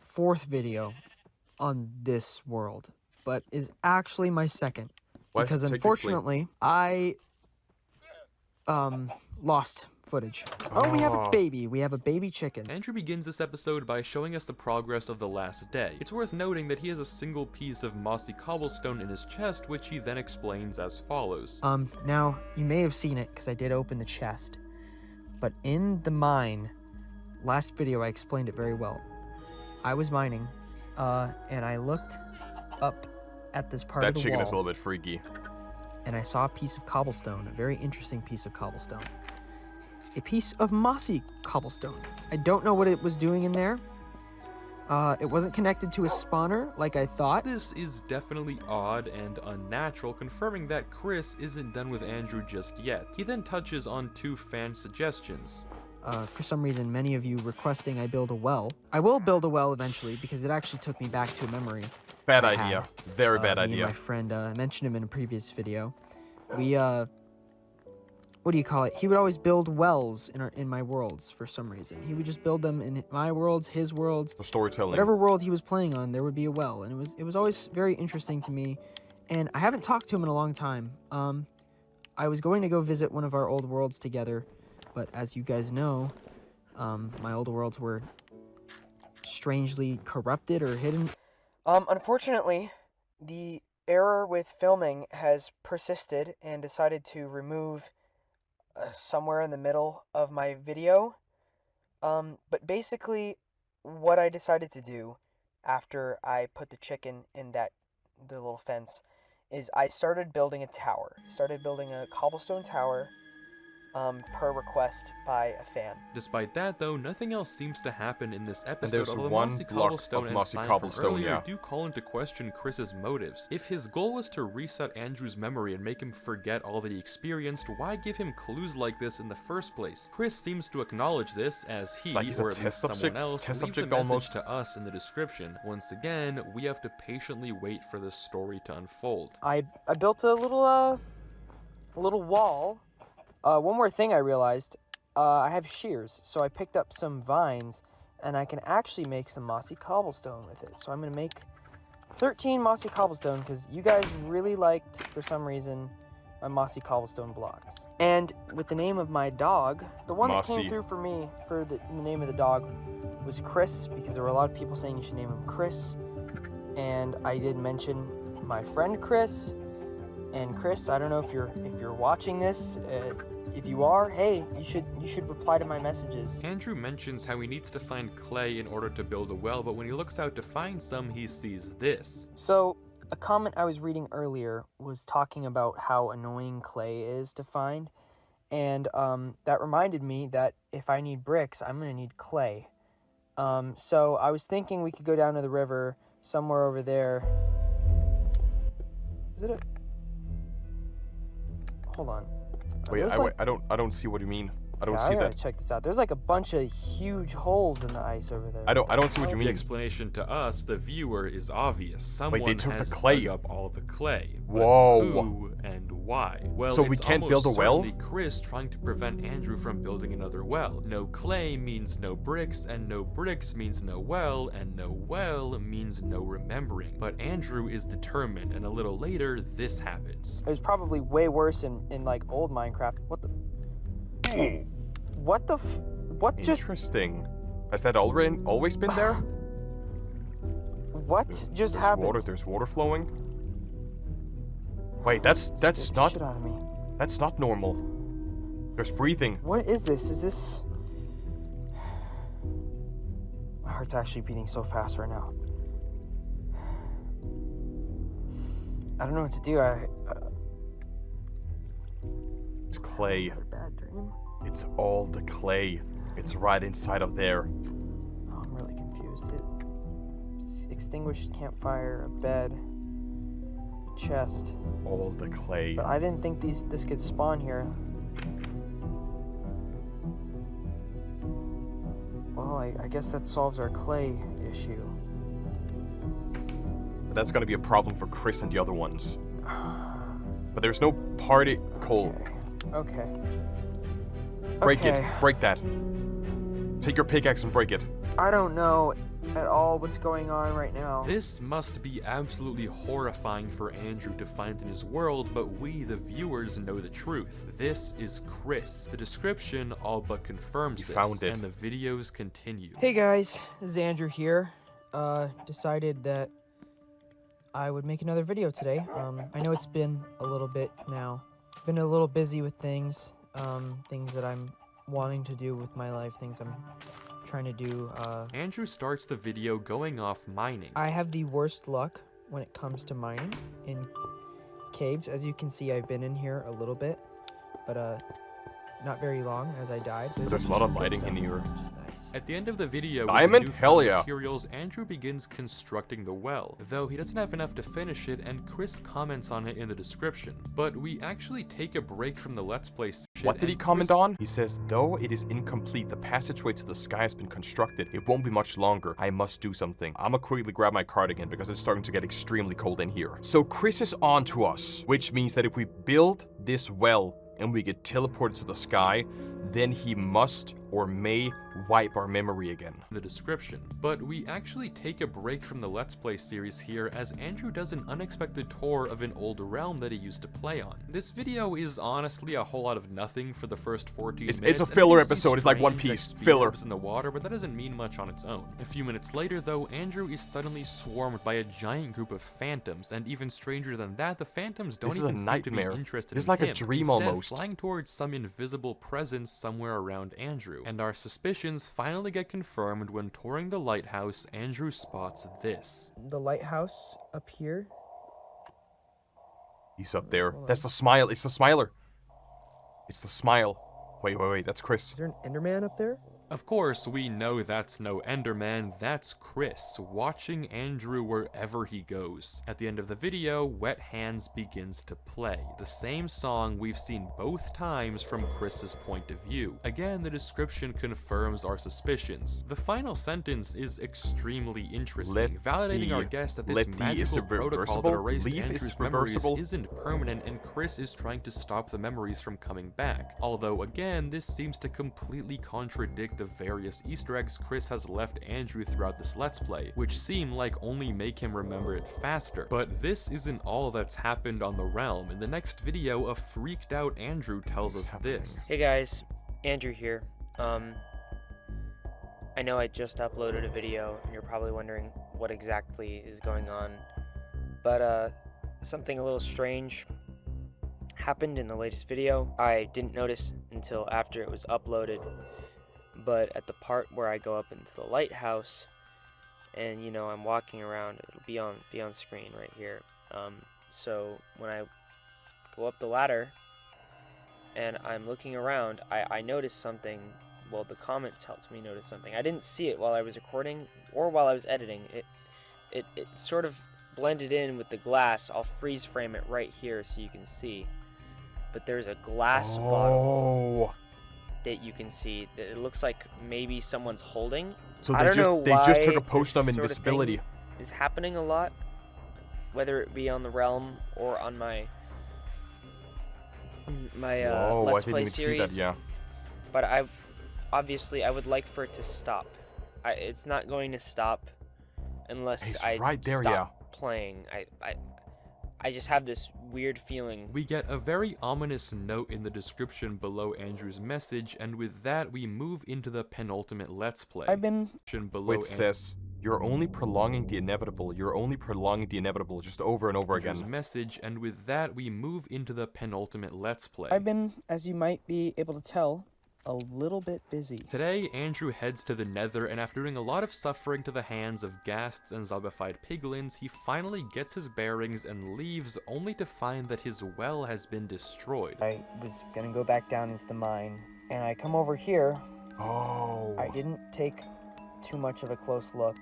4th video on this world, but is actually my 2nd, because unfortunately I lost footage. Oh, we have a baby. We have a baby chicken. Andrew begins this episode by showing us the progress of the last day. It's worth noting that he has a single piece of mossy cobblestone in his chest, which he then explains as follows. Now, you may have seen it, because I did open the chest. But in the mine, last video I explained it very well. I was mining, and I looked up at this part of That the chicken wall, is a little bit freaky. and I saw a piece of cobblestone, a very interesting piece of cobblestone. A piece of mossy cobblestone. I don't know what it was doing in there. It wasn't connected to a spawner like I thought. This is definitely odd and unnatural, confirming that Chris isn't done with Andrew just yet. He then touches on 2 fan suggestions. For some reason, many of you requesting I build a well. I will build a well eventually because it actually took me back to a memory. Bad I idea. had. Very bad Me and idea. my friend, I mentioned him in a previous video. We, what do you call it? He would always build wells in my worlds for some reason. He would just build them in my worlds, his worlds. The storytelling. Whatever world he was playing on, there would be a well, and it was always very interesting to me. And I haven't talked to him in a long time. I was going to go visit one of our old worlds together, but as you guys know, my old worlds were strangely corrupted or hidden. Unfortunately, the error with filming has persisted and decided to remove somewhere in the middle of my video. But basically, what I decided to do after I put the chicken in the little fence is I started building a tower. Started building a cobblestone tower per request by a fan. Despite that, though, nothing else seems to happen in this episode, there's although one Mossy block Cobblestone of and mossy Sign cobblestone, from earlier yeah. do call into question Chris's motives. If his goal was to reset Andrew's memory and make him forget all that he experienced, why give him clues like this in the first place? Chris seems to acknowledge this as he, like he's or a at least test someone subject- else, test leaves a subject message almost. to us in the description. Once again, we have to patiently wait for this story to unfold. I built a little wall. One more thing I realized, I have shears, so I picked up some vines, and I can actually make some mossy cobblestone with it. So I'm gonna make 13 mossy cobblestone because you guys really liked, for some reason, my mossy cobblestone blocks. And with the name of my dog, the one that Mossy. came through for me for the name of the dog was Chris, because there were a lot of people saying you should name him Chris, and I did mention my friend Chris. And Chris, I don't know if you're watching this. If you are, hey, you should reply to my messages. Andrew mentions how he needs to find clay in order to build a well, but when he looks out to find some, he sees this. So, a comment I was reading earlier was talking about how annoying clay is to find, and that reminded me that if I need bricks, I'm gonna need clay. So I was thinking we could go down to the river somewhere over there. Is it a... Hold on. Wait, There's I don't see what you mean. I don't see I gotta that. check this out. There's like a bunch of huge holes in the ice over there. I don't see what you The mean. explanation to us, the viewer, is obvious. Someone they took the has clay. dug up all the clay. But Whoa. who and why? Well, So we it's can't almost build a well? certainly Chris trying to prevent Andrew from building another well. No clay means no bricks, and no bricks means no well, and no well means no remembering. But Andrew is determined, and a little later, this happens. It was probably way worse in like old Minecraft. What the? What the? What just? Interesting. Has that always been there? What just happened? There's water flowing. Wait, that's Scared the not shit out of me. that's not normal. There's breathing. What is this? Is this? My heart's actually beating so fast right now. I don't know what to do. It's clay. Had a bad dream. It's all the clay. It's right inside of there. Oh, I'm really confused. Extinguished campfire, a bed, a chest. All the clay. But I didn't think this could spawn here. Well, I guess that solves our clay issue. But that's gonna be a problem for Chris and the other ones. But there's no particle. Okay. Break Okay. it. Break that. Take your pickaxe and break it. I don't know at all what's going on right now. This must be absolutely horrifying for Andrew to find in his world, but we, the viewers, know the truth. This is Chris. The description all but confirms You this, found it. and the videos continue. Hey guys, this is Andrew here. Decided that I would make another video today. I know it's been a little bit now. Been a little busy with things that I'm wanting to do with my life, things I'm trying to do. Andrew starts the video going off mining. I have the worst luck when it comes to mining in caves. As you can see, I've been in here a little bit, but not very long as I died. There's a lot of lighting in here. Which is nice. At the end of the video, Diamond? with the Hell newfound yeah. materials, Andrew begins constructing the well, though he doesn't have enough to finish it, and Chris comments on it in the description. But we actually take a break from the Let's Play session. What did he and comment Chris on? He says, though it is incomplete, the passageway to the sky has been constructed. It won't be much longer. I must do something. I'ma quickly grab my cardigan because it's starting to get extremely cold in here. So Chris is on to us, which means that if we build this well and we get teleported to the sky, then he must or may wipe our memory again. in the description. But we actually take a break from the Let's Play series here as Andrew does an unexpected tour of an old realm that he used to play on. This video is honestly a whole lot of nothing for the first 14 minutes. It's a and filler you see episode. It's like One strange, Piece. speed Filler. orbs in the water, but that doesn't mean much on its own. A few minutes later though, Andrew is suddenly swarmed by a giant group of phantoms, and even stranger than that, the phantoms don't This is a even seem to be nightmare. interested This is in like a him, dream instead almost. flying towards some invisible presence somewhere around Andrew. And our suspicions finally get confirmed when touring the lighthouse, Andrew spots this. The lighthouse up here. He's up there. That's the smile. It's the smiler. It's the smile. Wait. That's Chris. Is there an Enderman up there? Of course, we know that's no Enderman, that's Chris, watching Andrew wherever he goes. At the end of the video, Wet Hands begins to play, the same song we've seen both times from Chris's point of view. Again, the description confirms our suspicions. The final sentence is extremely interesting, validating our guess that this magical protocol that erased Andrew's memories isn't permanent and Chris is trying to stop the memories from coming back. Although again, this seems to completely contradict the various Easter eggs Chris has left Andrew throughout this Let's Play, which seem like only make him remember it faster. But this isn't all that's happened on the realm. In the next video, a freaked out Andrew tells us this. Hey guys, Andrew here. I know I just uploaded a video and you're probably wondering what exactly is going on, but something a little strange happened in the latest video. I didn't notice until after it was uploaded, but at the part where I go up into the lighthouse and you know I'm walking around, it'll be on screen right here. So when I go up the ladder and I'm looking around, I noticed something. Well, the comments helped me notice something. I didn't see it while I was recording or while I was editing. It sort of blended in with the glass. I'll freeze frame it right here so you can see. But there's a glass bottle that you can see that it looks like maybe somene's holding. So I don't know they why just took a potion of this sort invisibility. thing is happening a lot, whether it be on the realm or on my Whoa, Let's I didn't Play even series. see that, yeah. But I would like for it to stop. It's not going to stop unless He's I right there, stop playing. I just have this weird feeling. We get a very ominous note in the description below Andrew's message, and with that we move into the penultimate Let's Play. Which says, you're only prolonging the inevitable. You're only prolonging the inevitable just over and over Andrew's again. message, and with that we move into the penultimate Let's Play. I've been, as you might be able to tell, a little bit busy. Today, Andrew heads to the Nether, and after doing a lot of suffering to the hands of ghasts and zombified piglins, he finally gets his bearings and leaves, only to find that his well has been destroyed. I was gonna go back down into the mine, and I come over here. Oh. I didn't take too much of a close look,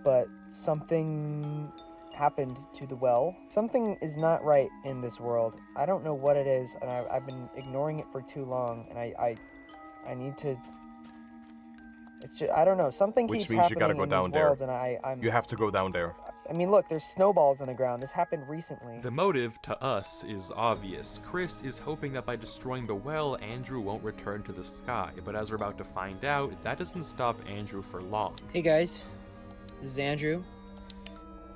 but something happened to the well. Something is not right in this world. I don't know what it is, and I've been ignoring it for too long, and I need to. It's just, I don't know. Something Which keeps means you happening gotta go in down these there. worlds, and I'm. You have to go down there. I mean, look, there's snowballs on the ground. This happened recently. The motive, to us, is obvious. Chris is hoping that by destroying the well, Andrew won't return to the sky, but as we're about to find out, that doesn't stop Andrew for long. Hey guys, this is Andrew.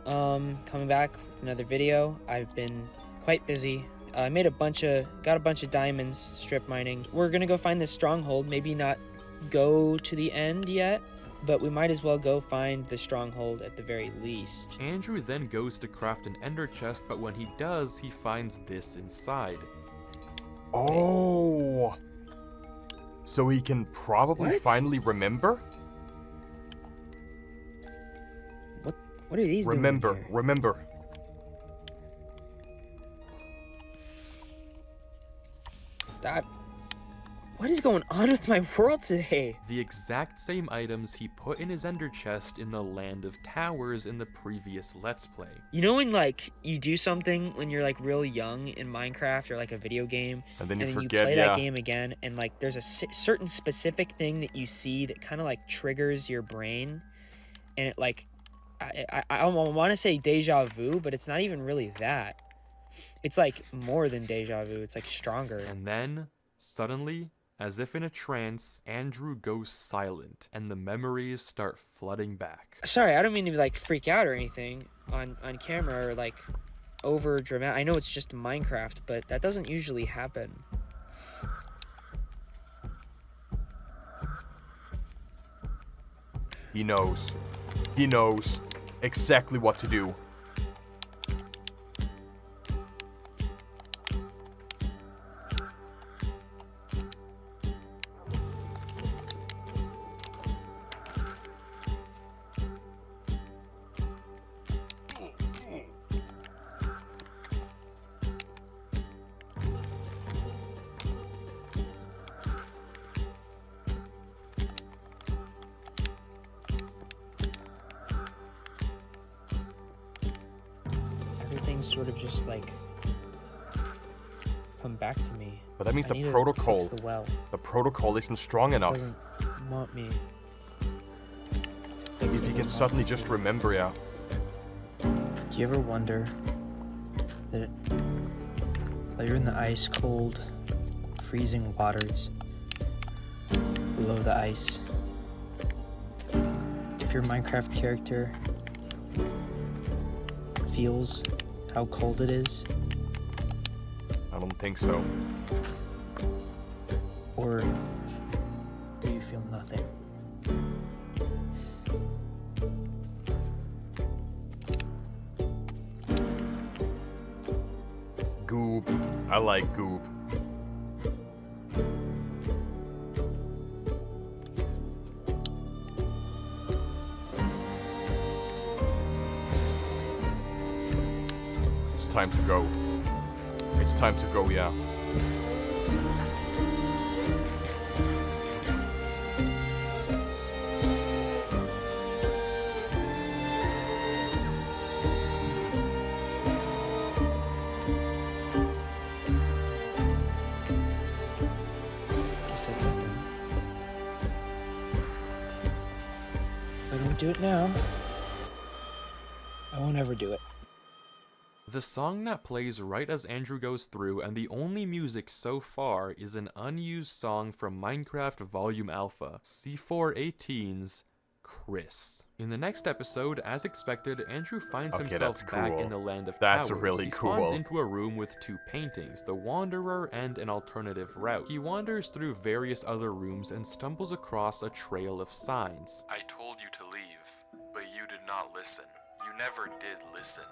Coming back with another video. I've been quite busy. I got a bunch of diamonds strip mining. We're gonna go find this stronghold. Maybe not go to the end yet, but we might as well go find the stronghold at the very least. Andrew then goes to craft an ender chest, but when he does, he finds this inside. Oh. So he can probably What? finally remember? What are these doing here? Remember. What is going on with my world today? The exact same items he put in his ender chest in the Land of Towers in the previous Let's Play. You know when, like, you do something when you're, like, real young in Minecraft or, like, a video game, And then you you forget, play yeah. that game again, and, like, there's a certain specific thing that you see that kind of, like, triggers your brain, and it, like, I want to say deja vu, but it's not even really that. It's, like, more than deja vu. It's, like, stronger. And then, suddenly, as if in a trance, Andrew goes silent, and the memories start flooding back. Sorry, I don't mean to, like, freak out or anything on camera or, like, over dramatic. I know it's just Minecraft, but that doesn't usually happen. He knows. He knows exactly what to do. Everything's sort of just like come back to me. But that means I the need to protocol. fix the well. The protocol isn't strong enough. Doesn't want me. Maybe if he can suddenly just remember, yeah. Do you ever wonder that while you're in the ice cold, freezing waters below the ice, if your Minecraft character feels how cold it is, I don't think so. or do you feel nothing? Goob. I like Goob. It's time to go. It's time to go, yeah. Guess that's it then. If I don't do it now, I won't ever do it. The song that plays right as Andrew goes through, and the only music so far, is an unused song from Minecraft Volume Alpha, C418's Chris. In the next episode, as expected, Andrew finds Okay, himself that's back cool. in the Land of That's Towers. really He spawns cool. into a room with two paintings, the Wanderer and an alternative route. He wanders through various other rooms and stumbles across a trail of signs. I told you to leave, but you did not listen. You never did listen.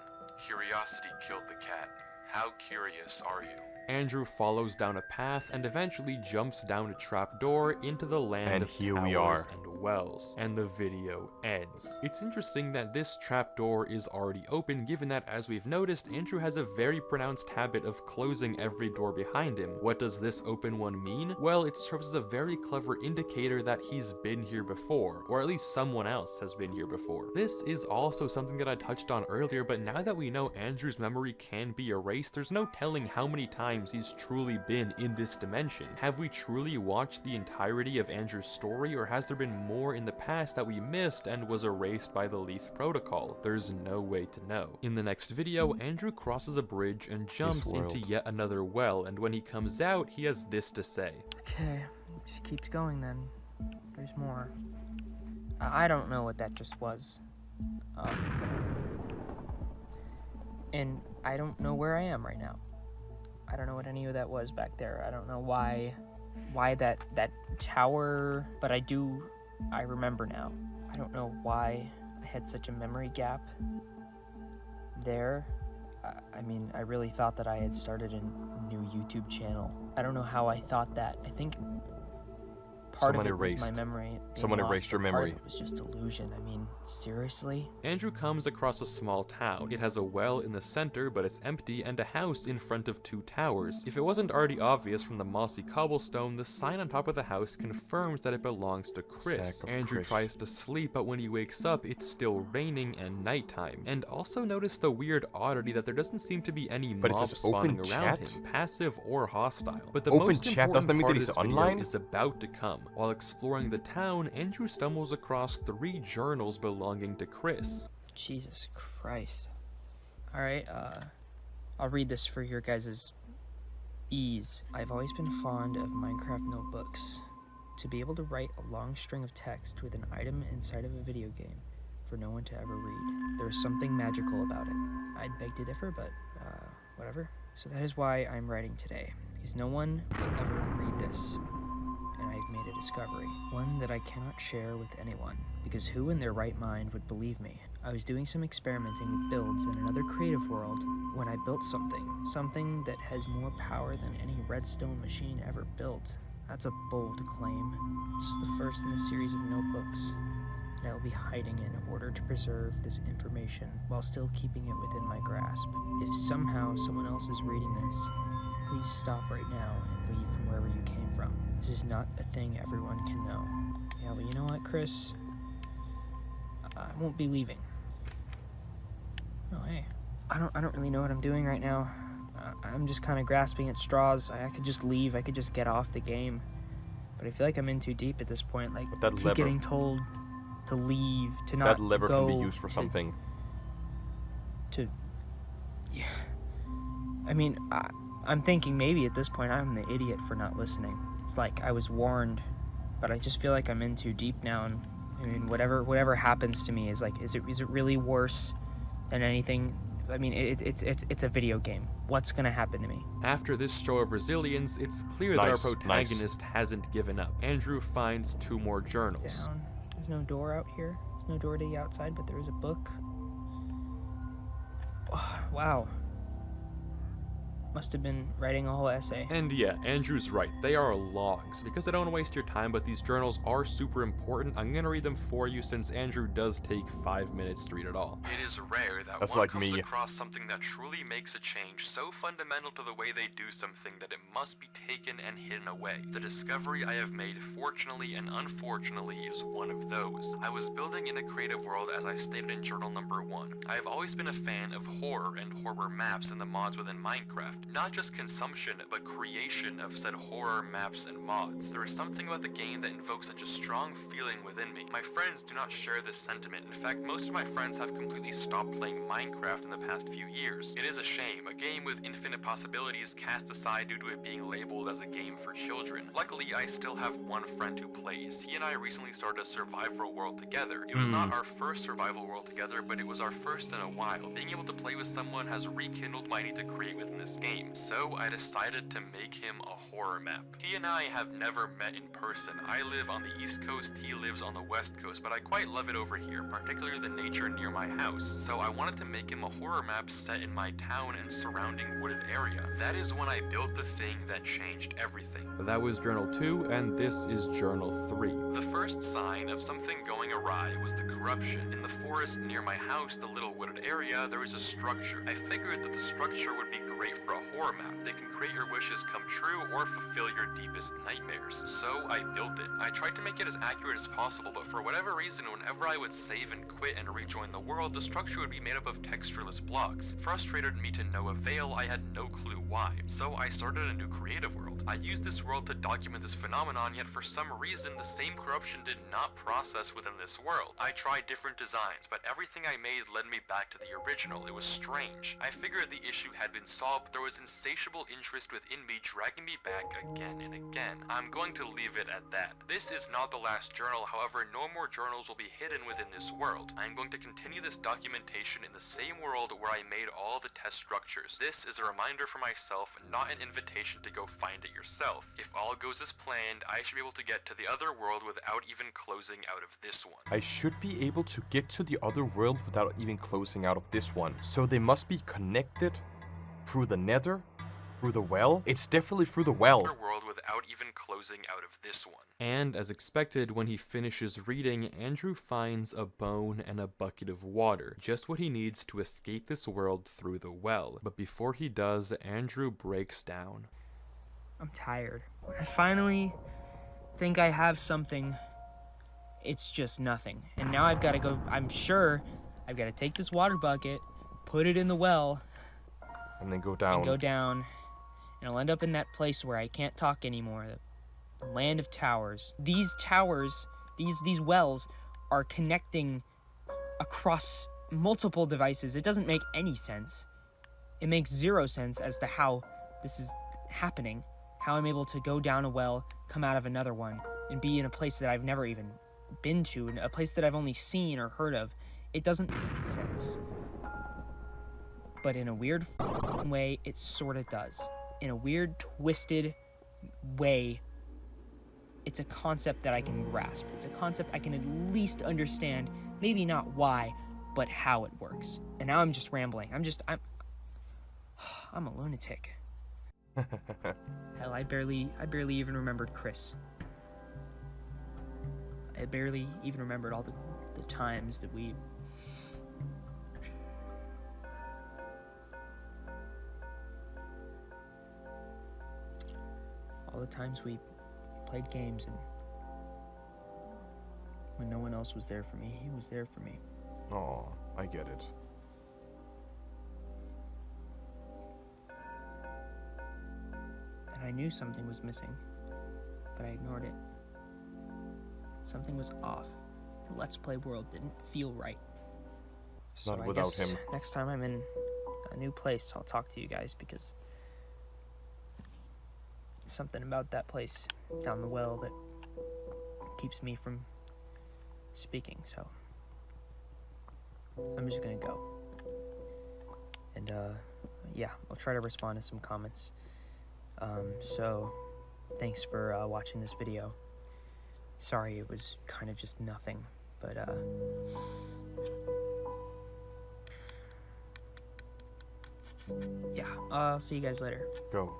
Curiosity killed the cat. How curious are you? Andrew follows down a path and eventually jumps down a trapdoor into the land And of here towers we are. and wells, and the video ends. It's interesting that this trapdoor is already open, given that, as we've noticed, Andrew has a very pronounced habit of closing every door behind him. What does this open one mean? Well, it serves as a very clever indicator that he's been here before, or at least someone else has been here before. This is also something that I touched on earlier, but now that we know Andrew's memory can be erased, there's no telling how many times he's truly been in this dimension. Have we truly watched the entirety of Andrew's story, or has there been more in the past that we missed and was erased by the Leith Protocol? There's no way to know. In the next video, Andrew crosses a bridge and jumps into yet another well, and when he comes out, he has this to say. Okay, it just keeps going then. There's more. I don't know what that just was. And I don't know where I am right now. I don't know what any of that was back there. I don't know why that tower, but I remember now. I don't know why I had such a memory gap there. I mean, I really thought that I had started a new YouTube channel. I don't know how I thought that. I think part Someone of it was erased. my memory. being Someone lost, erased your but part of memory. it was just illusion. I mean, seriously? Andrew comes across a small town. It has a well in the center, but it's empty, and a house in front of 2 towers. If it wasn't already obvious from the mossy cobblestone, the sign on top of the house confirms that it belongs to Chris. Sack of Andrew Chris. tries to sleep, but when he wakes up, it's still raining and nighttime. And also notice the weird oddity that there doesn't seem to be any But it mobs says spawning open around chat? him, passive or hostile. But the Open most chat, important doesn't that mean part that of he's this video online? is about to come. While exploring the town, Andrew stumbles across 3 journals belonging to Chris. Jesus Christ. Alright, I'll read this for your guys' ease. I've always been fond of Minecraft notebooks. To be able to write a long string of text with an item inside of a video game for no one to ever read. There's something magical about it. I'd beg to differ, but, whatever. So that is why I'm writing today, because no one will ever read this. And I've made a discovery, one that I cannot share with anyone, because who in their right mind would believe me? I was doing some experimenting with builds in another creative world when I built something that has more power than any redstone machine ever built. That's a bold claim. This is the first in a series of notebooks, and I will be hiding in order to preserve this information while still keeping it within my grasp. If somehow someone else is reading this, please stop right now and leave from wherever you came from. This is not a thing everyone can know. Yeah, well, you know what, Chris? I won't be leaving. Oh, hey. I don't really know what I'm doing right now. I'm just kind of grasping at straws. I could just leave. I could just get off the game. But I feel like I'm in too deep at this point. Like, But that keep lever- getting told to leave, to not That lever go, can be used for to- something. Yeah. I mean, I'm thinking maybe at this point I'm the idiot for not listening. It's like I was warned, but I just feel like I'm in too deep now. And I mean, whatever happens to me is like, is it really worse than anything? I mean, it's a video game. What's gonna happen to me? After this show of resilience, it's clear that our protagonist hasn't given up. Andrew finds 2 more journals. Down. There's no door out here. There's no door to the outside, but there is a book. Wow. Must have been writing a whole essay. And yeah, Andrew's right, they are logs. Because I don't want to waste your time, but these journals are super important, I'm gonna read them for you since Andrew does take 5 minutes to read it all. It is rare that That's one like comes me. across something that truly makes a change so fundamental to the way they do something that it must be taken and hidden away. The discovery I have made, fortunately and unfortunately, is one of those. I was building in a creative world as I stated in journal number 1. I have always been a fan of horror and horror maps and the mods within Minecraft. Not just consumption, but creation of said horror maps and mods. There is something about the game that invokes such a strong feeling within me. My friends do not share this sentiment. In fact, most of my friends have completely stopped playing Minecraft in the past few years. It is a shame, a game with infinite possibilities cast aside due to it being labeled as a game for children. Luckily, I still have one friend who plays. He and I recently started a survival world together. It was not our first survival world together, but it was our first in a while. Being able to play with someone has rekindled my need to create within this game. So I decided to make him a horror map. He and I have never met in person. I live on the East Coast, he lives on the West Coast, but I quite love it over here, particularly the nature near my house. So I wanted to make him a horror map set in my town and surrounding wooded area. That is when I built the thing that changed everything. That was journal 2, and this is journal 3. The first sign of something going awry was the corruption. In the forest near my house, the little wooded area, there was a structure. I figured that the structure would be great for a horror map. They can create your wishes come true or fulfill your deepest nightmares. So I built it. I tried to make it as accurate as possible, but for whatever reason, whenever I would save and quit and rejoin the world, the structure would be made up of textureless blocks. Frustrated me to no avail, I had no clue why. So I started a new creative world. I used this world to document this phenomenon, yet for some reason, the same corruption did not process within this world. I tried different designs, but everything I made led me back to the original. It was strange. I figured the issue had been solved, but there Andrew's insatiable interest within me dragging me back again and again. I'm going to leave it at that. This is not the last journal, however, no more journals will be hidden within this world. I'm going to continue this documentation in the same world where I made all the test structures. This is a reminder for myself, not an invitation to go find it yourself. If all goes as planned, I should be able to get to the other world without even closing out of this one. I should be able to get to the other world without even closing out of this one. So they must be connected through the nether? Through the well? It's definitely through the well. World without even closing out of this one. And as expected, when he finishes reading, Andrew finds a bone and a bucket of water, just what he needs to escape this world through the well. But before he does, Andrew breaks down. I'm tired. I finally think I have something. It's just nothing. And now I've got to go, I'm sure I've got to take this water bucket, put it in the well, and then go down. And I'll end up in that place where I can't talk anymore. The land of towers. These towers, these wells are connecting across multiple devices. It doesn't make any sense. It makes zero sense as to how this is happening. How I'm able to go down a well, come out of another one, and be in a place that I've never even been to, and a place that I've only seen or heard of. It doesn't make sense. But in a weird way, it sort of does. In a weird, twisted way, it's a concept that I can grasp. It's a concept I can at least understand, maybe not why, but how it works. And now I'm just rambling. I'm a lunatic. Hell, I barely even remembered Chris. I barely even remembered all the times that we... all the times we played games, and when no one else was there for me, he was there for me. Oh, I get it. And I knew something was missing, but I ignored it. Something was off. The Let's Play world didn't feel right. So Not I without guess him. Next time I'm in a new place, I'll talk to you guys, because something about that place down the well that keeps me from speaking. So I'm just gonna go, and yeah, I'll try to respond to some comments. So thanks for watching this video. Sorry it was kind of just nothing, but yeah, I'll see you guys later. Go.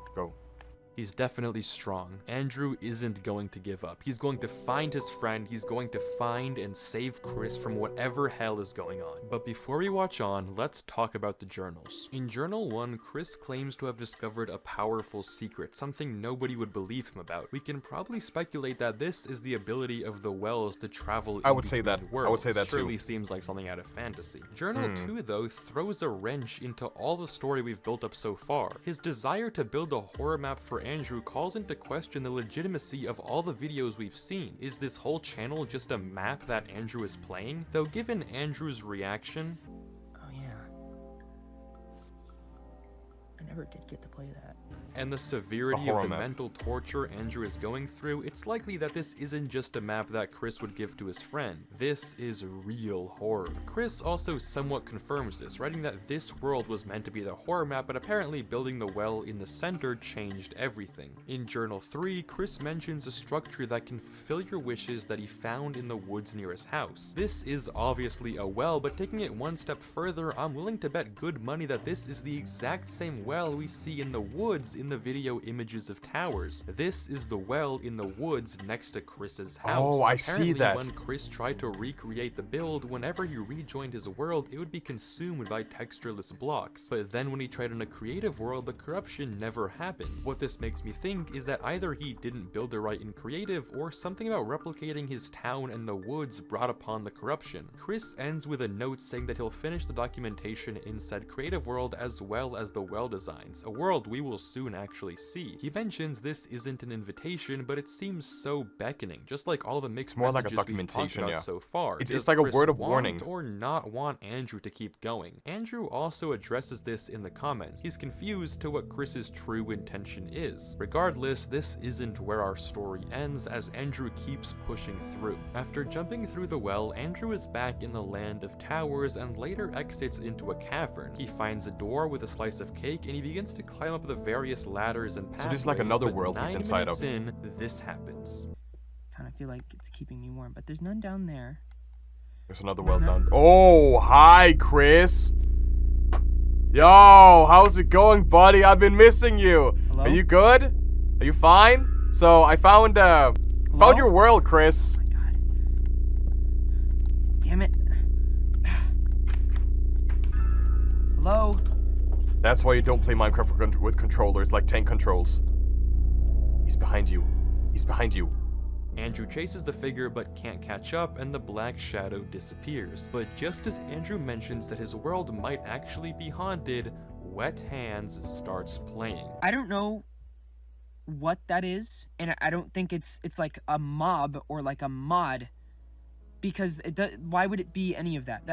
He's definitely strong. Andrew isn't going to give up. He's going to find his friend. He's going to find and save Chris from whatever hell is going on. But before we watch on, let's talk about the journals. In Journal 1, Chris claims to have discovered a powerful secret, something nobody would believe him about. We can probably speculate that this is the ability of the wells to travel I would say that. worlds. I would say that too. Surely seems like something out of fantasy. Journal 2, though, throws a wrench into all the story we've built up so far. His desire to build a horror map for Andrew calls into question the legitimacy of all the videos we've seen. Is this whole channel just a map that Andrew is playing? Though given Andrew's reaction... Oh yeah, I never did get to play that. And the severity of the mental torture Andrew is going through, it's likely that this isn't just a map that Chris would give to his friend. This is real horror. Chris also somewhat confirms this, writing that this world was meant to be the horror map, but apparently building the well in the center changed everything. In Journal 3, Chris mentions a structure that can fulfill your wishes that he found in the woods near his house. This is obviously a well, but taking it one step further, I'm willing to bet good money that this is the exact same well we see in the woods in the video images of towers. This is the well in the woods next to Chris's house. Oh, I see that. When Chris tried to recreate the build, whenever he rejoined his world, it would be consumed by textureless blocks. But then when he tried in a creative world, the corruption never happened. What this makes me think is that either he didn't build it right in creative, or something about replicating his town and the woods brought upon the corruption. Chris ends with a note saying that he'll finish the documentation in said creative world as well as the well designs, a world we will soon soon actually see. He mentions this isn't an invitation, but it seems so beckoning, just like all the mixed more like a messages we've talked documentation, about yeah. so far. It's Does like a Chris word of want warning. or not want Andrew to keep going? Andrew also addresses this in the comments. He's confused to what Chris's true intention is. Regardless, this isn't where our story ends, as Andrew keeps pushing through. After jumping through the well, Andrew is back in the land of towers and later exits into a cavern. He finds a door with a slice of cake and he begins to climb up the various ladders and pathways. So this is like another but world he's 9 inside minutes of. in, this happens. Kind of feel like it's keeping me warm, but there's none down there. There's another world down. Oh, hi, Chris. Yo, how's it going, buddy? I've been missing you. Hello? Are you good? Are you fine? So I found your world, Chris. Oh my god. Damn it. Hello? That's why you don't play Minecraft with controllers like tank controls. He's behind you. He's behind you. Andrew chases the figure but can't catch up and the black shadow disappears. But just as Andrew mentions that his world might actually be haunted, Wet Hands starts playing. I don't know what that is, and I don't think it's like a mob or like a mod, because why would it be any of that?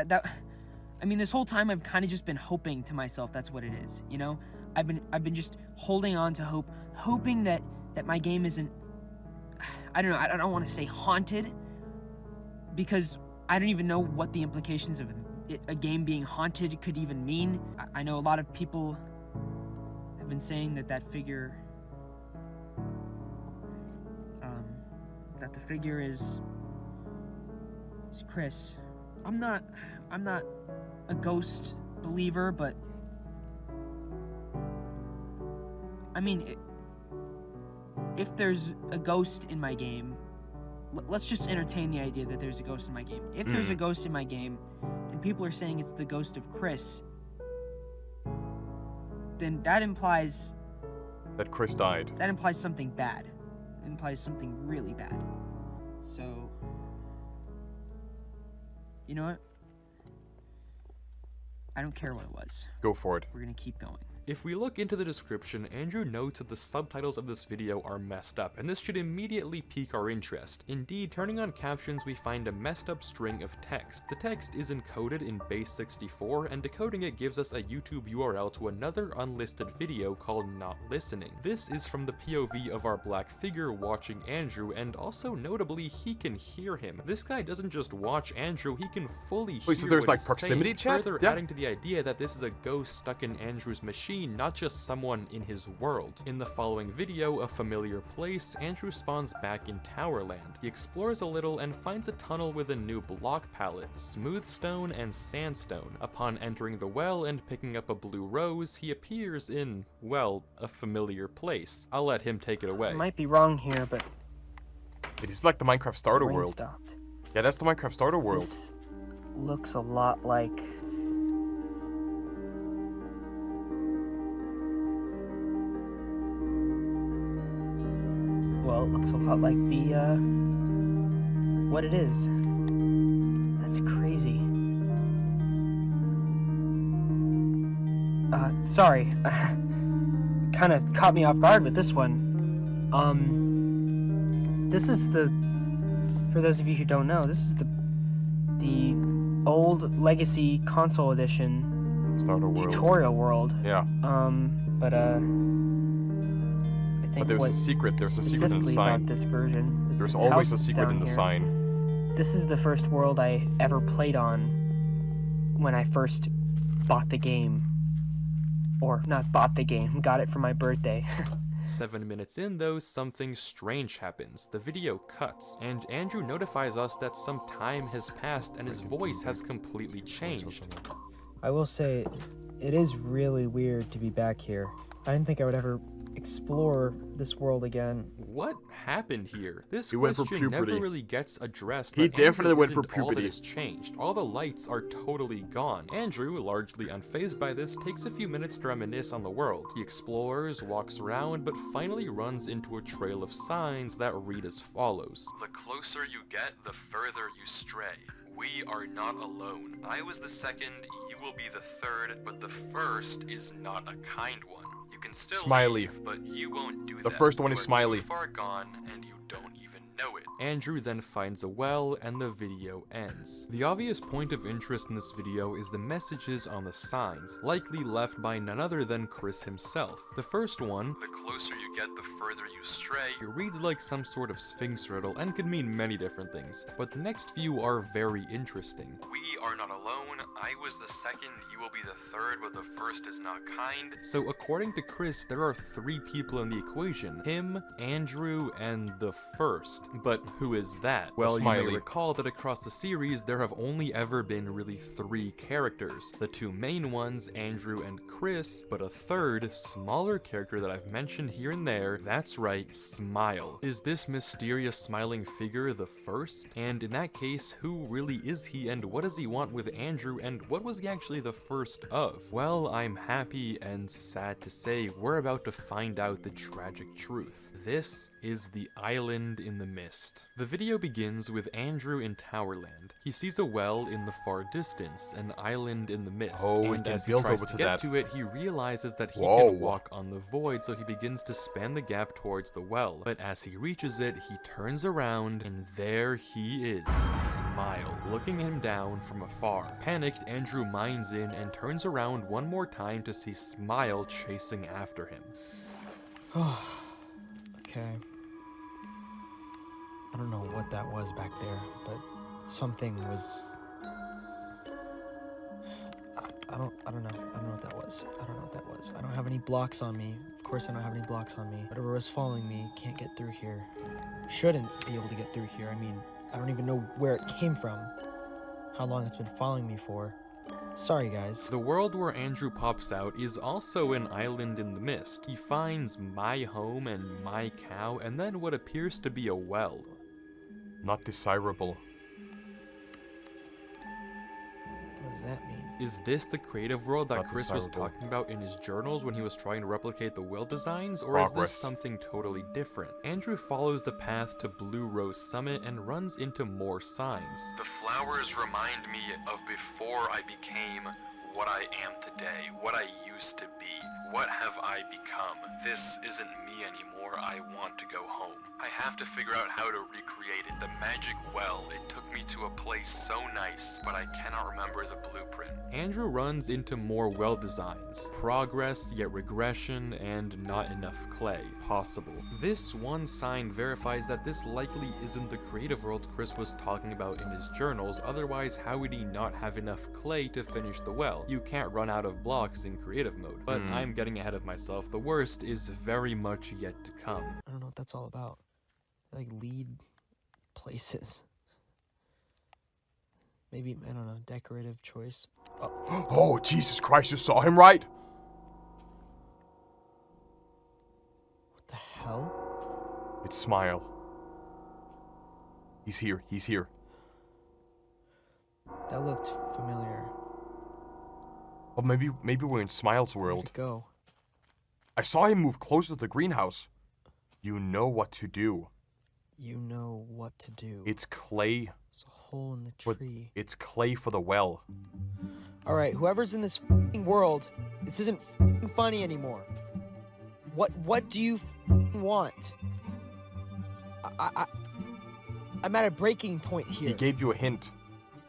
I mean, this whole time I've kind of just been hoping to myself that's what it is, you know? I've been just holding on to hope, hoping that my game isn't, I don't know, I don't want to say haunted, because I don't even know what the implications of a game being haunted could even mean. I know a lot of people have been saying that figure, that the figure is Chris. I'm not a ghost believer, but I mean, if there's a ghost in my game, let's just entertain the idea that there's a ghost in my game. If there's a ghost in my game, and people are saying it's the ghost of Chris, then that implies that Chris died. That implies something bad. It implies something really bad. So, you know what? I don't care what it was. Go for it. We're gonna keep going. If we look into the description, Andrew notes that the subtitles of this video are messed up, and this should immediately pique our interest. Indeed, turning on captions, we find a messed up string of text. The text is encoded in base 64, and decoding it gives us a YouTube URL to another unlisted video called Not Listening. This is from the POV of our black figure watching Andrew, and also notably, he can hear him. This guy doesn't just watch Andrew, he can fully hear Wait, so there's what like he's proximity saying, chat? further Yeah. adding to the idea that this is a ghost stuck in Andrew's machine, not just someone in his world. In the following video, A Familiar Place, Andrew spawns back in Towerland. He explores a little and finds a tunnel with a new block palette, smooth stone and sandstone. Upon entering the well and picking up a blue rose, he appears in, well, a familiar place. I'll let him take it away. I might be wrong here, but It is like the Minecraft starter brain world. stopped. Yeah, that's the Minecraft starter world. This looks a lot like it looks a lot like the what it is. That's crazy. Sorry. Kind of caught me off guard with this one. This is for those of you who don't know, this is the old Legacy Console Edition Starter world. tutorial world. Yeah. But But there's a secret. There's a secret in the specifically sign. about this version. There's this always a house is secret down in the here. sign. This is the first world I ever played on when I first bought the game. Or not bought the game, got it for my birthday. 7 minutes in though, something strange happens. The video cuts, and Andrew notifies us that some time has passed and his voice has completely changed. I will say, it is really weird to be back here. I didn't think I would ever explore this world again. What happened here? This He went for question never puberty. really gets addressed. He but definitely Andrew went for isn't all that puberty. has changed. All the lights are totally gone. Andrew, largely unfazed by this, takes a few minutes to reminisce on the world. He explores, walks around, but finally runs into a trail of signs that read as follows. The closer you get, the further you stray. We are not alone. I was the second, you will be the third, but the first is not a kind one. You can still Smiley. leave, but you won't do that. The first one is You are Smiley. Too far gone, and you don't even know it. Andrew then finds a well, and the video ends. The obvious point of interest in this video is the messages on the signs, likely left by none other than Chris himself. The first one, the closer you get, the further you stray, it reads like some sort of Sphinx riddle and could mean many different things, but the next few are very interesting. We are not alone, I was the second, you will be the third, but the first is not kind. So according to Chris, there are 3 people in the equation, him, Andrew, and the first. But who is that? Well, you may recall that across the series, there have only ever been really 3 characters. The 2 main ones, Andrew and Chris, but a third, smaller character that I've mentioned here and there, that's right, Smile. Is this mysterious smiling figure the first? And in that case, who really is he, and what does he want with Andrew, and what was he actually the first of? Well, I'm happy and sad to say we're about to find out the tragic truth. This is the Island in the Mist. The video begins with Andrew in Towerland. He sees a well in the far distance, an island in the mist, and as he tries to get to it, he realizes that he can walk on the void, so he begins to span the gap towards the well. But as he reaches it, he turns around, and there he is, Smile, looking him down from afar. Panicked, Andrew mines in and turns around one more time to see Smile chasing after him. Okay. I don't know what that was back there, but something was... I don't know. I don't know what that was. I don't have any blocks on me. Of course I don't have any blocks on me. Whatever was following me can't get through here. Shouldn't be able to get through here. I mean, I don't even know where it came from. How long it's been following me for. Sorry, guys. The world where Andrew pops out is also an island in the mist. He finds my home and my cow, and then what appears to be a well. Not desirable. What does that mean? Is this the creative world that Not Chris was desirable. talking about in his journals when he was trying to replicate the well designs, or is this something totally different? Andrew follows the path to Blue Rose Summit and runs into more signs. The flowers remind me of before I became what I am today, what I used to be. What have I become? This isn't me anymore. I want to go home. I have to figure out how to recreate it. The magic well, it took me to a place so nice, but I cannot remember the blueprint. Andrew runs into more well designs. Progress, yet regression, and not enough clay. Possible. This one sign verifies that this likely isn't the creative world Chris was talking about in his journals, otherwise how would he not have enough clay to finish the well? You can't run out of blocks in creative mode. But I'm getting ahead of myself. The worst is very much yet to come. I don't know what that's all about. Like, lead places. Maybe, I don't know, decorative choice. Oh, Jesus Christ, you saw him, right? What the hell? It's Smile. He's here, he's here. That looked familiar. Oh, maybe we're in Smile's world. Where'd it go? I saw him move closer to the greenhouse. You know what to do. You know what to do. It's clay. There's a hole in the tree. It's clay for the well. Alright, whoever's in this f***ing world, this isn't f***ing funny anymore. What do you f***ing want? I'm at a breaking point here. He gave you a hint.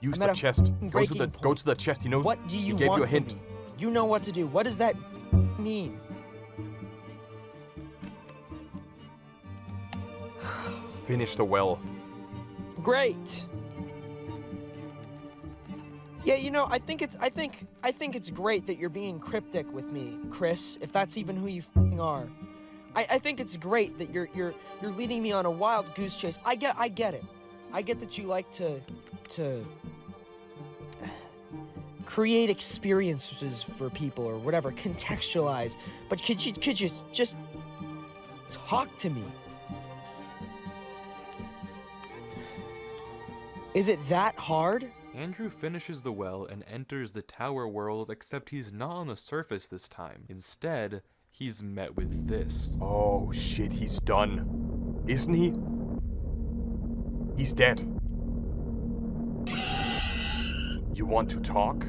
Use I'm the at a chest. breaking Go to the chest. He knows. What do you He gave want you a from hint. me? You know what to do. What does that mean? Finish the well. Great. Yeah, you know, I think it's great that you're being cryptic with me, Chris, if that's even who you f***ing are. I think it's great that you're leading me on a wild goose chase. I get it. I get that you like to create experiences for people or whatever, contextualize. But could you just talk to me? Is it that hard? Andrew finishes the well and enters the tower world, except he's not on the surface this time. Instead, he's met with this. Oh shit, he's done. Isn't he? He's dead. You want to talk?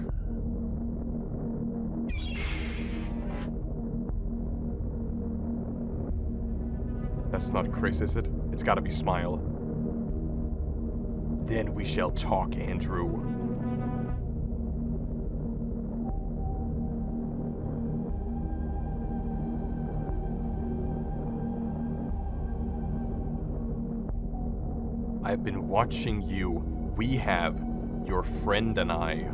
That's not Chris, is it? It's gotta be Smile. Then we shall talk, Andrew. I've been watching you. We have, your friend and I.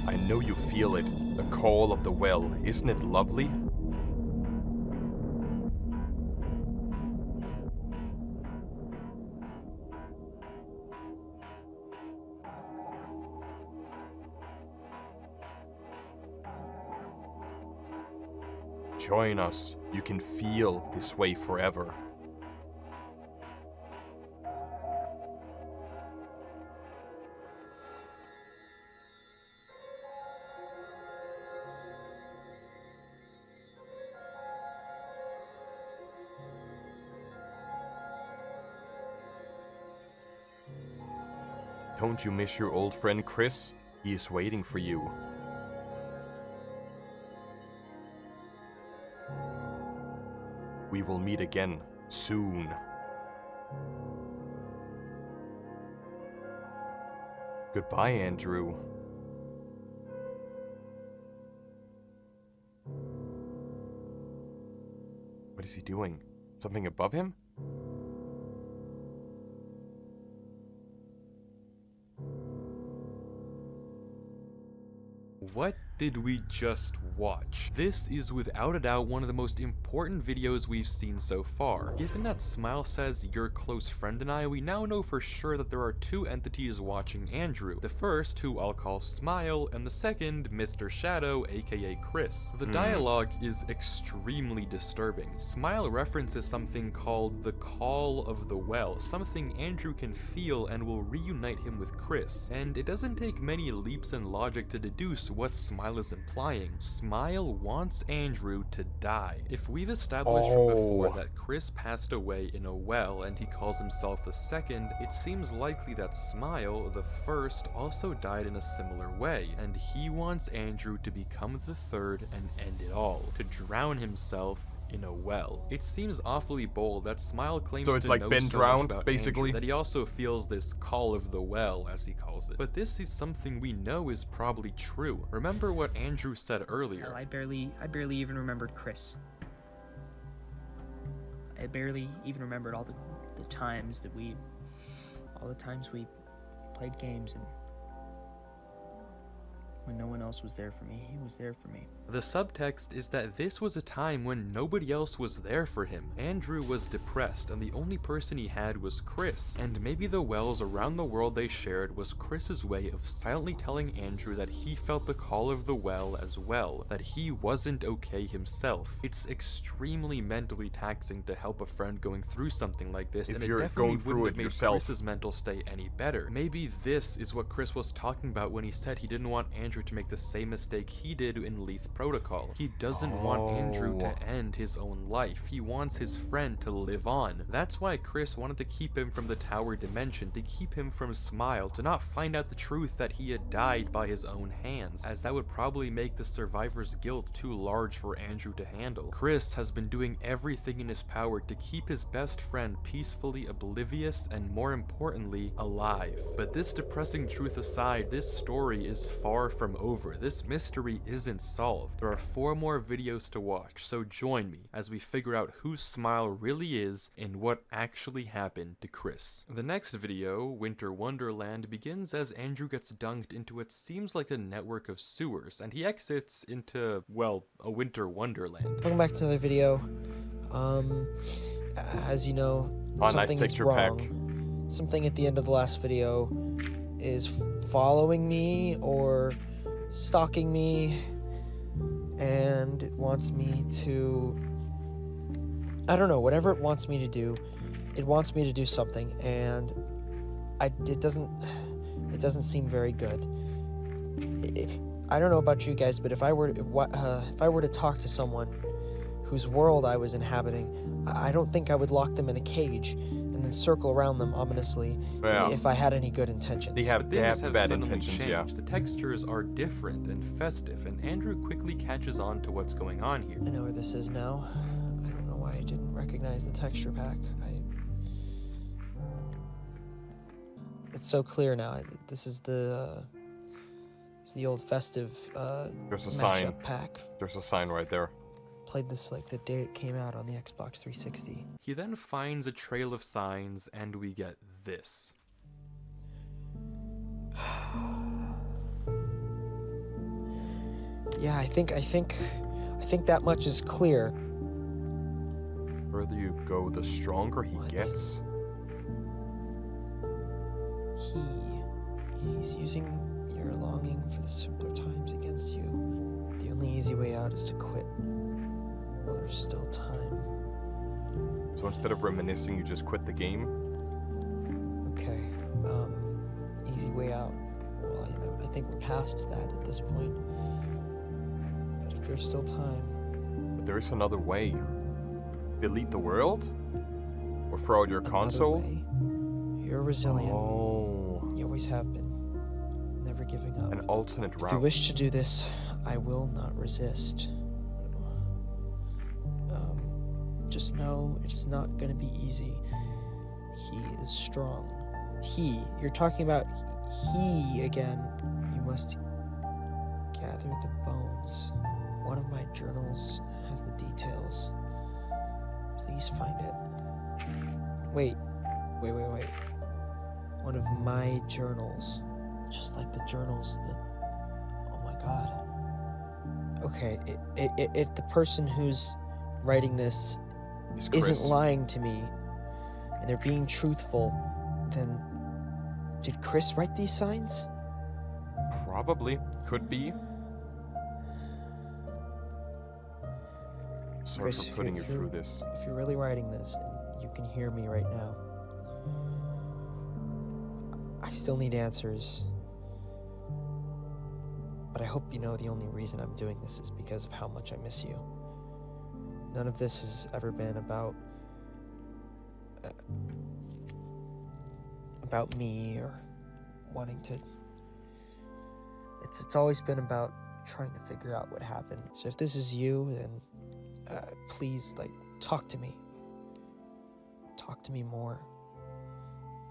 I know you feel it, the call of the well. Isn't it lovely? Join us. You can feel this way forever. Don't you miss your old friend Chris? He is waiting for you. We will meet again, soon. Goodbye, Andrew. What is he doing? Something above him? What did we just watch? This is without a doubt one of the most important videos we've seen so far. Given that Smile says your close friend and I, we now know for sure that there are two entities watching Andrew. The first, who I'll call Smile, and the second, Mr. Shadow, aka Chris. The dialogue is extremely disturbing. Smile references something called the Call of the Well, something Andrew can feel and will reunite him with Chris. And it doesn't take many leaps in logic to deduce what Smile is implying. Smile wants Andrew to die. If we've established from before that Chris passed away in a well and he calls himself the second, it seems likely that Smile, the first, also died in a similar way, and he wants Andrew to become the third and end it all, to drown himself in a well. It seems awfully bold that Smile claims So it's to like know been so drowned, much about basically? Andrew, that he also feels this call of the well, as he calls it. But this is something we know is probably true. Remember what Andrew said earlier. Hell, I barely even remembered Chris. I barely even remembered all the times we played games, and when no one else was there for me, he was there for me. The subtext is that this was a time when nobody else was there for him. Andrew was depressed, and the only person he had was Chris, and maybe the wells around the world they shared was Chris's way of silently telling Andrew that he felt the call of the well as well, that he wasn't okay himself. It's extremely mentally taxing to help a friend going through something like this, If and it you're definitely going through wouldn't it have made yourself. Chris's mental state any better. Maybe this is what Chris was talking about when he said he didn't want Andrew to make the same mistake he did in Leith Protocol. He doesn't want Andrew to end his own life. He wants his friend to live on. That's why Chris wanted to keep him from the tower dimension, to keep him from Smile, to not find out the truth that he had died by his own hands, as that would probably make the survivor's guilt too large for Andrew to handle. Chris has been doing everything in his power to keep his best friend peacefully oblivious and, more importantly, alive. But this depressing truth aside, this story is far from over. This mystery isn't solved. There are 4 more videos to watch, so join me as we figure out who Smile really is and what actually happened to Chris. The next video, Winter Wonderland, begins as Andrew gets dunked into what seems like a network of sewers, and he exits into, well, a winter wonderland. Welcome back to another video. As you know, something is wrong. Something at the end of the last video is following me or stalking me, and it wants me to, I don't know, whatever it wants me to do, it wants me to do something, and it doesn't seem very good. I don't know about you guys, but if I were to talk to someone whose world I was inhabiting, I don't think I would lock them in a cage. and then circle around them ominously Yeah. if I had any good intentions. They have Things have bad suddenly intentions, changed. yeah. The textures are different and festive, and Andrew quickly catches on to what's going on here. I know where this is now. I don't know why I didn't recognize the texture pack. It's so clear now. This is the old festive There's a sign. mashup pack. There's a sign right there. Played this like the day it came out on the Xbox 360. He then finds a trail of signs, and we get this. Yeah, I think that much is clear. The further you go, the stronger he What? gets. He's using your longing for the simpler times against you. The only easy way out is to quit. Well, there's still time. So instead of reminiscing, you just quit the game? Okay. Easy way out. Well, I think we're past that at this point. But if there's still time, But there is another way. Delete the world? Or throw out your another console? way. You're resilient. Oh. You always have been. Never giving up. An alternate If you route. wish to do this, I will not resist. Just know it's not going to be easy. He is strong. You're talking about he again. You must gather the bones. One of my journals has the details. Please find it. Wait. One of my journals. Just like the journals that... Oh my god. Okay, if the person who's writing this It's Chris. isn't lying to me, and they're being truthful, then did Chris write these signs? Probably. Could be. Sorry Chris, for putting you if you're- through this. If you're really writing this, and you can hear me right now, I still need answers. But I hope you know the only reason I'm doing this is because of how much I miss you. None of this has ever been about me or wanting to... It's always been about trying to figure out what happened. So if this is you, then please, like, talk to me. Talk to me more.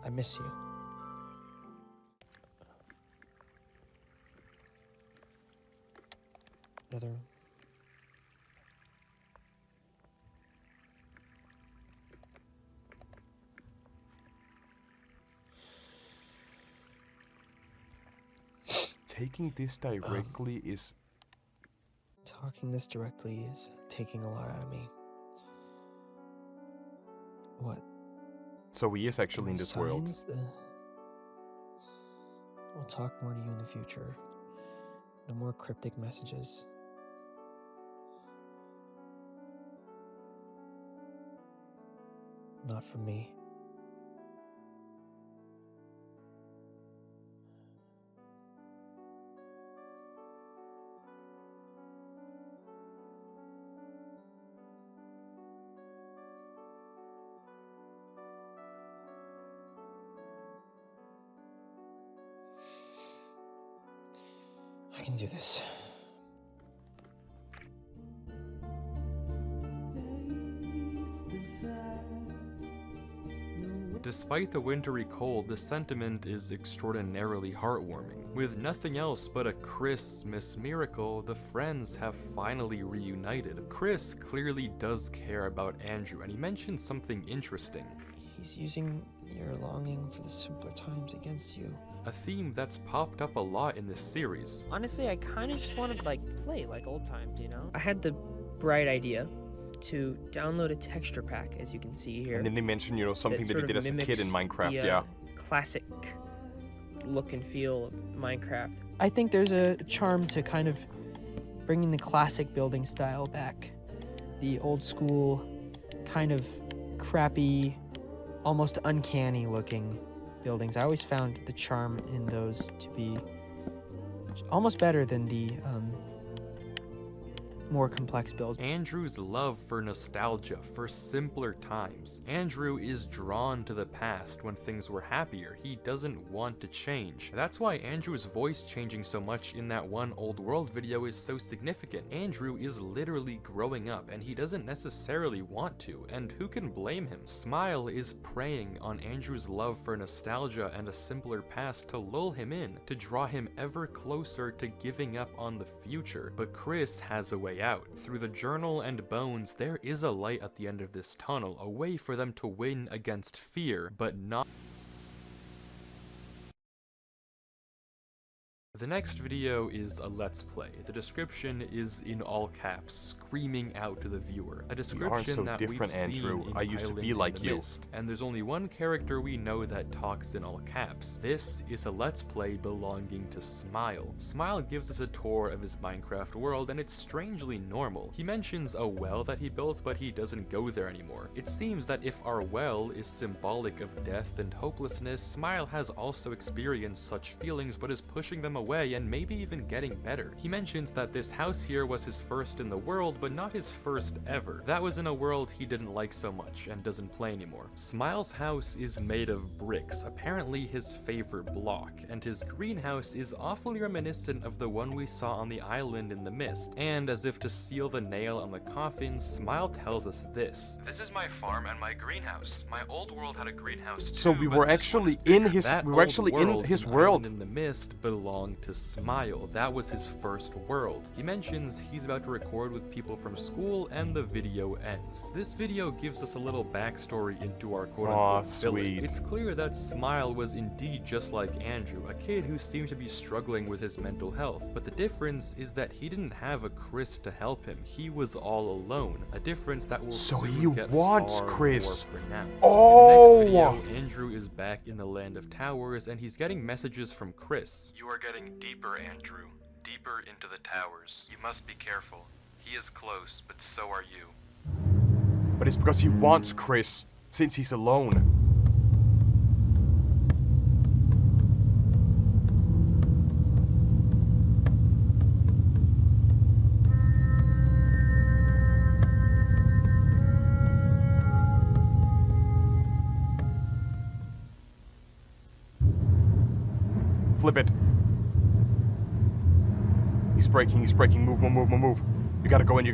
I miss you. Another... Taking this directly is... Talking this directly is taking a lot out of me. What? So he is actually in this world. Signs? We'll talk more to you in the future. No more cryptic messages. Not from me. I can do this. Despite the wintry cold, the sentiment is extraordinarily heartwarming. With nothing else but a Christmas miracle, the friends have finally reunited. Chris clearly does care about Andrew, and he mentions something interesting. He's using your longing for the simpler times against you. A theme that's popped up a lot in this series. Honestly, I kind of just wanted to play like old times, you know? I had the bright idea to download a texture pack, as you can see here. And then they mention, something that he sort did of as a kid in mimics Minecraft, the, yeah. Classic look and feel of Minecraft. I think there's a charm to kind of bringing the classic building style back. The old school, kind of crappy, almost uncanny looking buildings. I always found the charm in those to be almost better than the more complex builds. Andrew's love for nostalgia, for simpler times. Andrew is drawn to the past when things were happier. He doesn't want to change. That's why Andrew's voice changing so much in that one old world video is so significant. Andrew is literally growing up and he doesn't necessarily want to, and who can blame him? Smile is preying on Andrew's love for nostalgia and a simpler past to lull him in, to draw him ever closer to giving up on the future. But Chris has a way out. Through the journal and bones, there is a light at the end of this tunnel, a way for them to win against fear, but not. The next video is a Let's Play. The description is in all caps, screaming out to the viewer. A description that we've seen in I used to be Island like in the you. Mist. And there's only one character we know that talks in all caps. This is a Let's Play belonging to Smile. Smile gives us a tour of his Minecraft world, and it's strangely normal. He mentions a well that he built, but he doesn't go there anymore. It seems that if our well is symbolic of death and hopelessness, Smile has also experienced such feelings but is pushing them away and maybe even getting better. He mentions that this house here was his first in the world, but not his first ever. That was in a world he didn't like so much and doesn't play anymore. Smile's house is made of bricks, apparently his favorite block, and his greenhouse is awfully reminiscent of the one we saw on the island in the mist. And as if to seal the nail on the coffin, Smile tells us this. This is my farm and my greenhouse. My old world had a greenhouse too, So we were actually in his world. In the mist belonged to Smile. That was his first world. He mentions he's about to record with people from school and the video ends. This video gives us a little backstory into our quote-unquote villain. It's clear that Smile was indeed just like Andrew, a kid who seemed to be struggling with his mental health, but the difference is that he didn't have a Chris to help him. He was all alone, a difference that will soon get wants far Chris. more pronounced. Oh! In the next video, Andrew is back in the land of towers and he's getting messages from Chris. You are getting deeper, Andrew. Deeper into the towers. You must be careful. He is close, but so are you. But it's because he wants Chris, since he's alone. Flip it. He's breaking. Move. You gotta go in.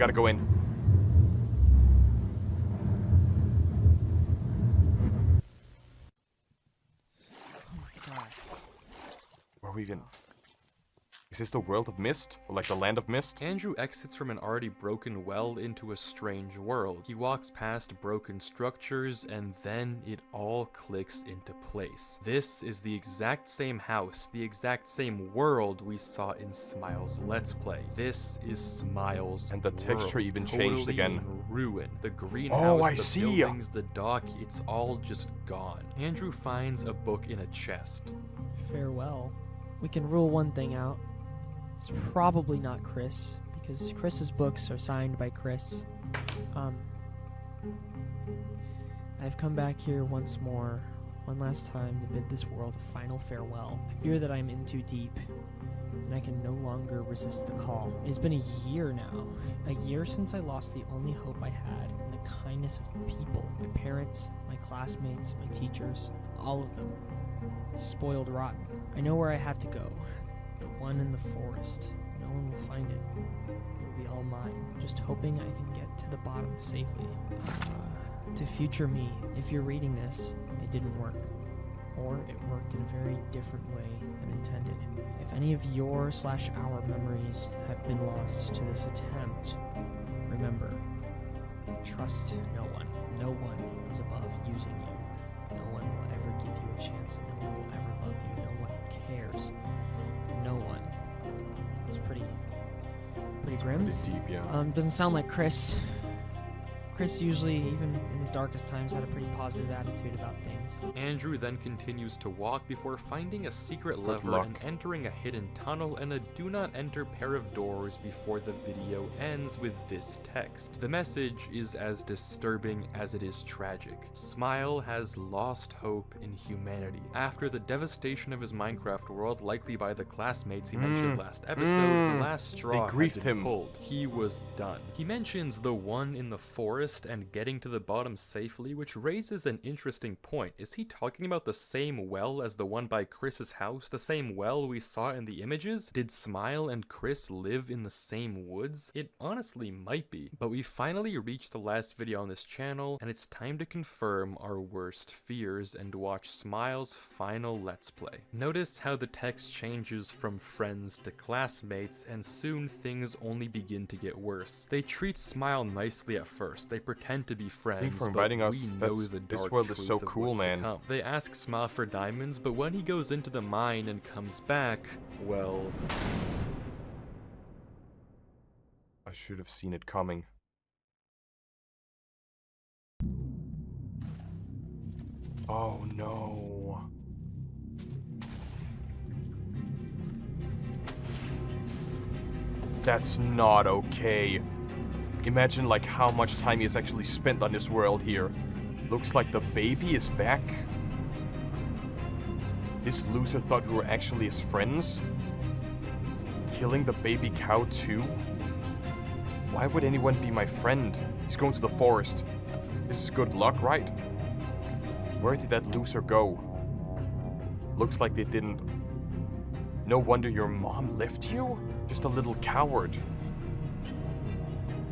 Oh my god. Where are we even? Is this the world of mist? Or like the land of mist? Andrew exits from an already broken well into a strange world. He walks past broken structures and then it all clicks into place. This is the exact same house, the exact same world we saw in Smile's Let's Play. This is Smile's And the texture world, even totally changed again. in ruin. The greenhouse, the see. buildings, the dock, it's all just gone. Andrew finds a book in a chest. Farewell. We can rule one thing out. It's probably not Chris, because Chris's books are signed by Chris. I've come back here once more, one last time to bid this world a final farewell. I fear that I'm in too deep, and I can no longer resist the call. It has been a year now. A year since I lost the only hope I had in the kindness of people. My parents, my classmates, my teachers, all of them. Spoiled rotten. I know where I have to go. The one in the forest. No one will find it. It will be all mine. Just hoping I can get to the bottom safely. To future me, if you're reading this, it didn't work. Or it worked in a very different way than intended. If any of your/our memories have been lost to this attempt, remember, trust no one. No one is above using you. No one will ever give you a chance. No one will ever love you. No one cares. No one. It's pretty grim. Pretty deep, yeah. Doesn't sound like Chris Chris usually, even in his darkest times, had a pretty positive attitude about things. Andrew then continues to walk before finding a secret lever luck. and entering a hidden tunnel and a do not enter pair of doors before the video ends with this text. The message is as disturbing as it is tragic. Smile has lost hope in humanity. After the devastation of his Minecraft world, likely by the classmates he mentioned last episode, the last straw had griefed been him. pulled. He was done. He mentions the one in the forest and getting to the bottom safely, which raises an interesting point. Is he talking about the same well as the one by Chris's house? The same well we saw in the images? Did Smile and Chris live in the same woods? It honestly might be. But we finally reached the last video on this channel, and it's time to confirm our worst fears and watch Smile's final Let's Play. Notice how the text changes from friends to classmates, and soon things only begin to get worse. They treat Smile nicely at first. They pretend to be friends, for but inviting us. we know the This dark world is truth so of cool, what's to man. come. They ask Smile for diamonds, but when he goes into the mine and comes back, well... I should have seen it coming. Oh no. That's not okay. Imagine like how much time he has actually spent on this world here. Looks like the baby is back. This loser thought we were actually his friends. Killing the baby cow too? Why would anyone be my friend? He's going to the forest. This is good luck, right? Where did that loser go? Looks like they didn't. No wonder your mom left you? Just a little coward.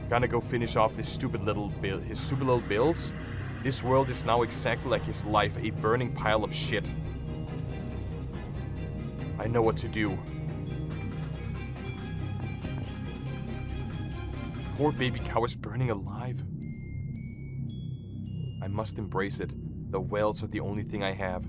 Gonna go finish off this stupid little bills. This world is now exactly like his life, a burning pile of shit. I know what to do. Poor baby cow is burning alive. I must embrace it. The wells are the only thing I have.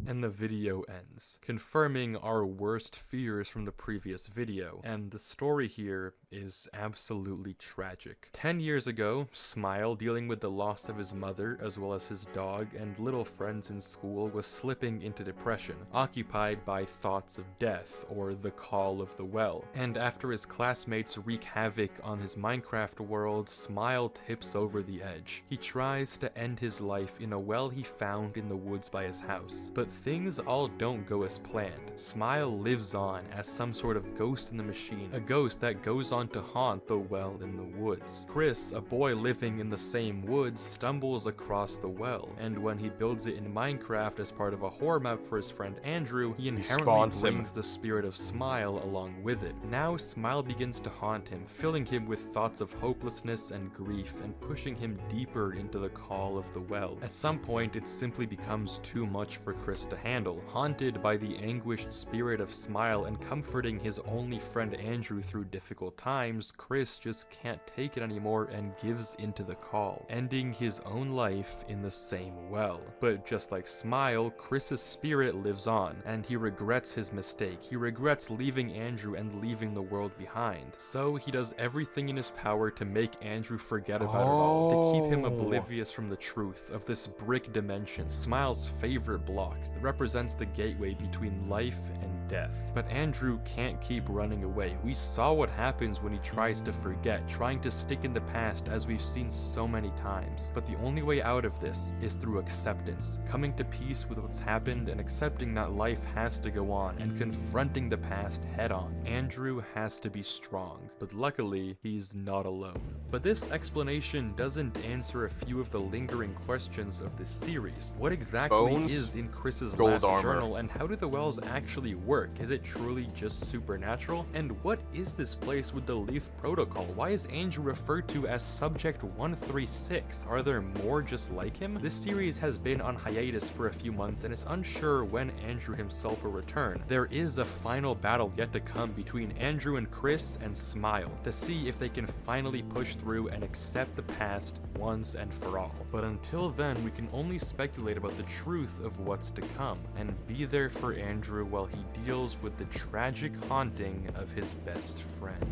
And the video ends, confirming our worst fears from the previous video, and the story here is absolutely tragic. 10 years ago, Smile, dealing with the loss of his mother as well as his dog and little friends in school, was slipping into depression, occupied by thoughts of death or the call of the well. And after his classmates wreak havoc on his Minecraft world, Smile tips over the edge. He tries to end his life in a well he found in the woods by his house, but things all don't go as planned. Smile lives on as some sort of ghost in the machine, a ghost that goes on to haunt the well in the woods. Chris, a boy living in the same woods, stumbles across the well, and when he builds it in Minecraft as part of a horror map for his friend Andrew, he inherently brings the spirit of Smile along with it. Now Smile begins to haunt him, filling him with thoughts of hopelessness and grief, and pushing him deeper into the call of the well. At some point, it simply becomes too much for Chris to handle. Haunted by the anguished spirit of Smile and comforting his only friend Andrew through difficult times, Chris just can't take it anymore and gives into the call, ending his own life in the same well. But just like Smile, Chris's spirit lives on, and he regrets his mistake. He regrets leaving Andrew and leaving the world behind. So he does everything in his power to make Andrew forget about it all, to keep him oblivious from the truth of this brick dimension, Smile's favorite block, that represents the gateway between life and death. But Andrew can't keep running away. We saw what happens when he tries to forget, trying to stick in the past, as we've seen so many times. But the only way out of this is through acceptance, coming to peace with what's happened and accepting that life has to go on and confronting the past head on. Andrew has to be strong, but luckily he's not alone. But this explanation doesn't answer a few of the lingering questions of this series. What exactly is in Chris's last journal, and how do the wells actually work? Is it truly just supernatural? And what is this place with the Leaf Protocol? Why is Andrew referred to as Subject 136? Are there more just like him? This series has been on hiatus for a few months and is unsure when Andrew himself will return. There is a final battle yet to come between Andrew and Chris and Smile to see if they can finally push through and accept the past once and for all. But until then, we can only speculate about the truth of what's to come and be there for Andrew while he deals with the tragic haunting of his best friend.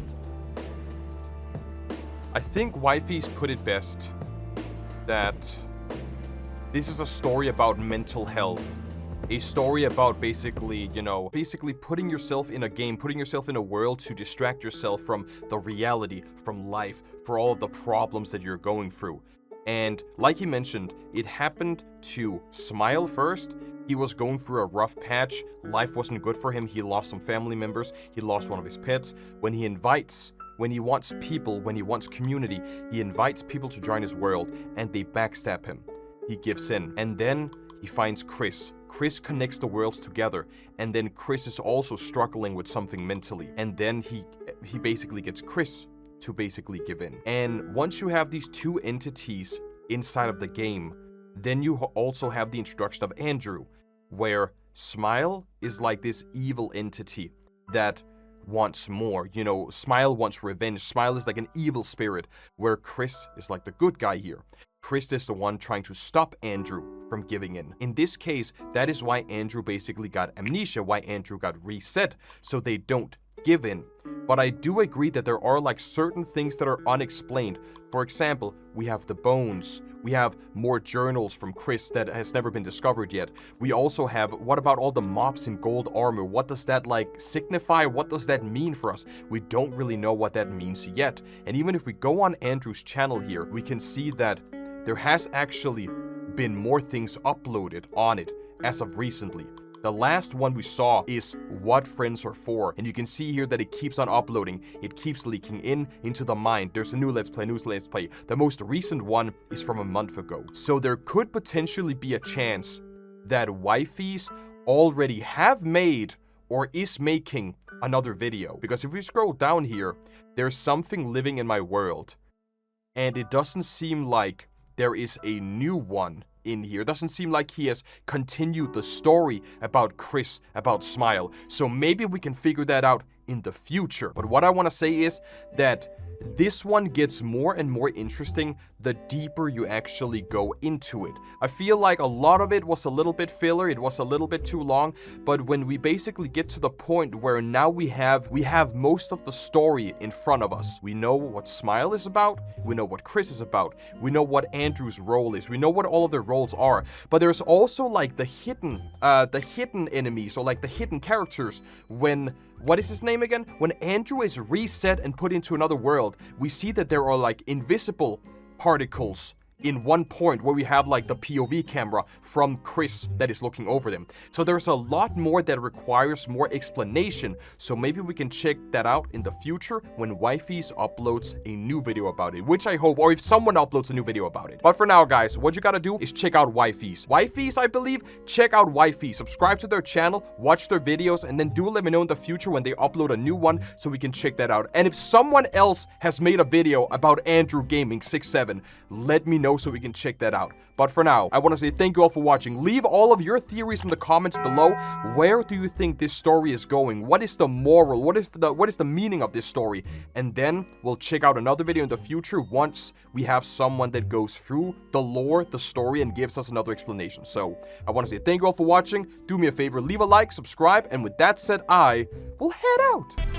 I think Wifies put it best. that this is a story about mental health. A story about basically, you know, basically putting yourself in a game, putting yourself in a world to distract yourself from the reality, from life, for all of the problems that you're going through. And like he mentioned, it happened to Smile first. He was going through a rough patch. Life wasn't good for him. He lost some family members. He lost one of his pets. When he wants people, when he wants community, he invites people to join his world, and they backstab him. He gives in. And then he finds Chris. Chris connects the worlds together, and then Chris is also struggling with something mentally. And then he basically gets Chris to basically give in. And once you have these two entities inside of the game, then you also have the introduction of Andrew, where Smile is like this evil entity that wants more. You know, Smile wants revenge. Smile is like an evil spirit, where Chris is like the good guy here. Chris is the one trying to stop Andrew from giving in. In this case, that is why Andrew basically got amnesia, why Andrew got reset, so they don't give in. But I do agree that there are like certain things that are unexplained. For example, we have the bones. We have more journals from Chris that has never been discovered yet. We also have, what about all the mobs in gold armor? What does that like signify? What does that mean for us? We don't really know what that means yet. And even if we go on Andrew's channel here, we can see that there has actually been more things uploaded on it as of recently. The last one we saw is What Friends Are For, and you can see here that it keeps on uploading. It keeps leaking into the mind. There's a new Let's Play, The most recent one is from a month ago. So there could potentially be a chance that Wifies already have made or is making another video. Because if we scroll down here, there's something living in my world, and it doesn't seem like there is a new one in here. It doesn't seem like he has continued the story about Chris, about Smile. So maybe we can figure that out in the future. But what I want to say is that this one gets more and more interesting the deeper you actually go into it. I feel like a lot of it was a little bit filler, it was a little bit too long, but when we basically get to the point where now we have most of the story in front of us. We know what Smile is about, we know what Chris is about, we know what Andrew's role is, we know what all of their roles are, but there's also like the hidden enemies, or like the hidden characters. When, what is his name again? When Andrew is reset and put into another world, we see that there are like invisible particles in one point where we have like the POV camera from Chris that is looking over them. So there's a lot more that requires more explanation. So maybe we can check that out in the future when Wifies uploads a new video about it, which I hope, or if someone uploads a new video about it. But for now, guys, what you gotta do is check out Wifies. Wifies, I believe, check out Wifies. Subscribe to their channel, watch their videos, and then do let me know in the future when they upload a new one so we can check that out. And if someone else has made a video about Andrew Gaming 67, let me know so we can check that out. But for now, I want to say thank you all for watching. Leave all of your theories in the comments below. Where do you think this story is going? What is the moral? What is the meaning of this story? And then we'll check out another video in the future once we have someone that goes through the lore, the story, and gives us another explanation. So I want to say thank you all for watching. Do me a favor, leave a like, subscribe, and with that said, I will head out.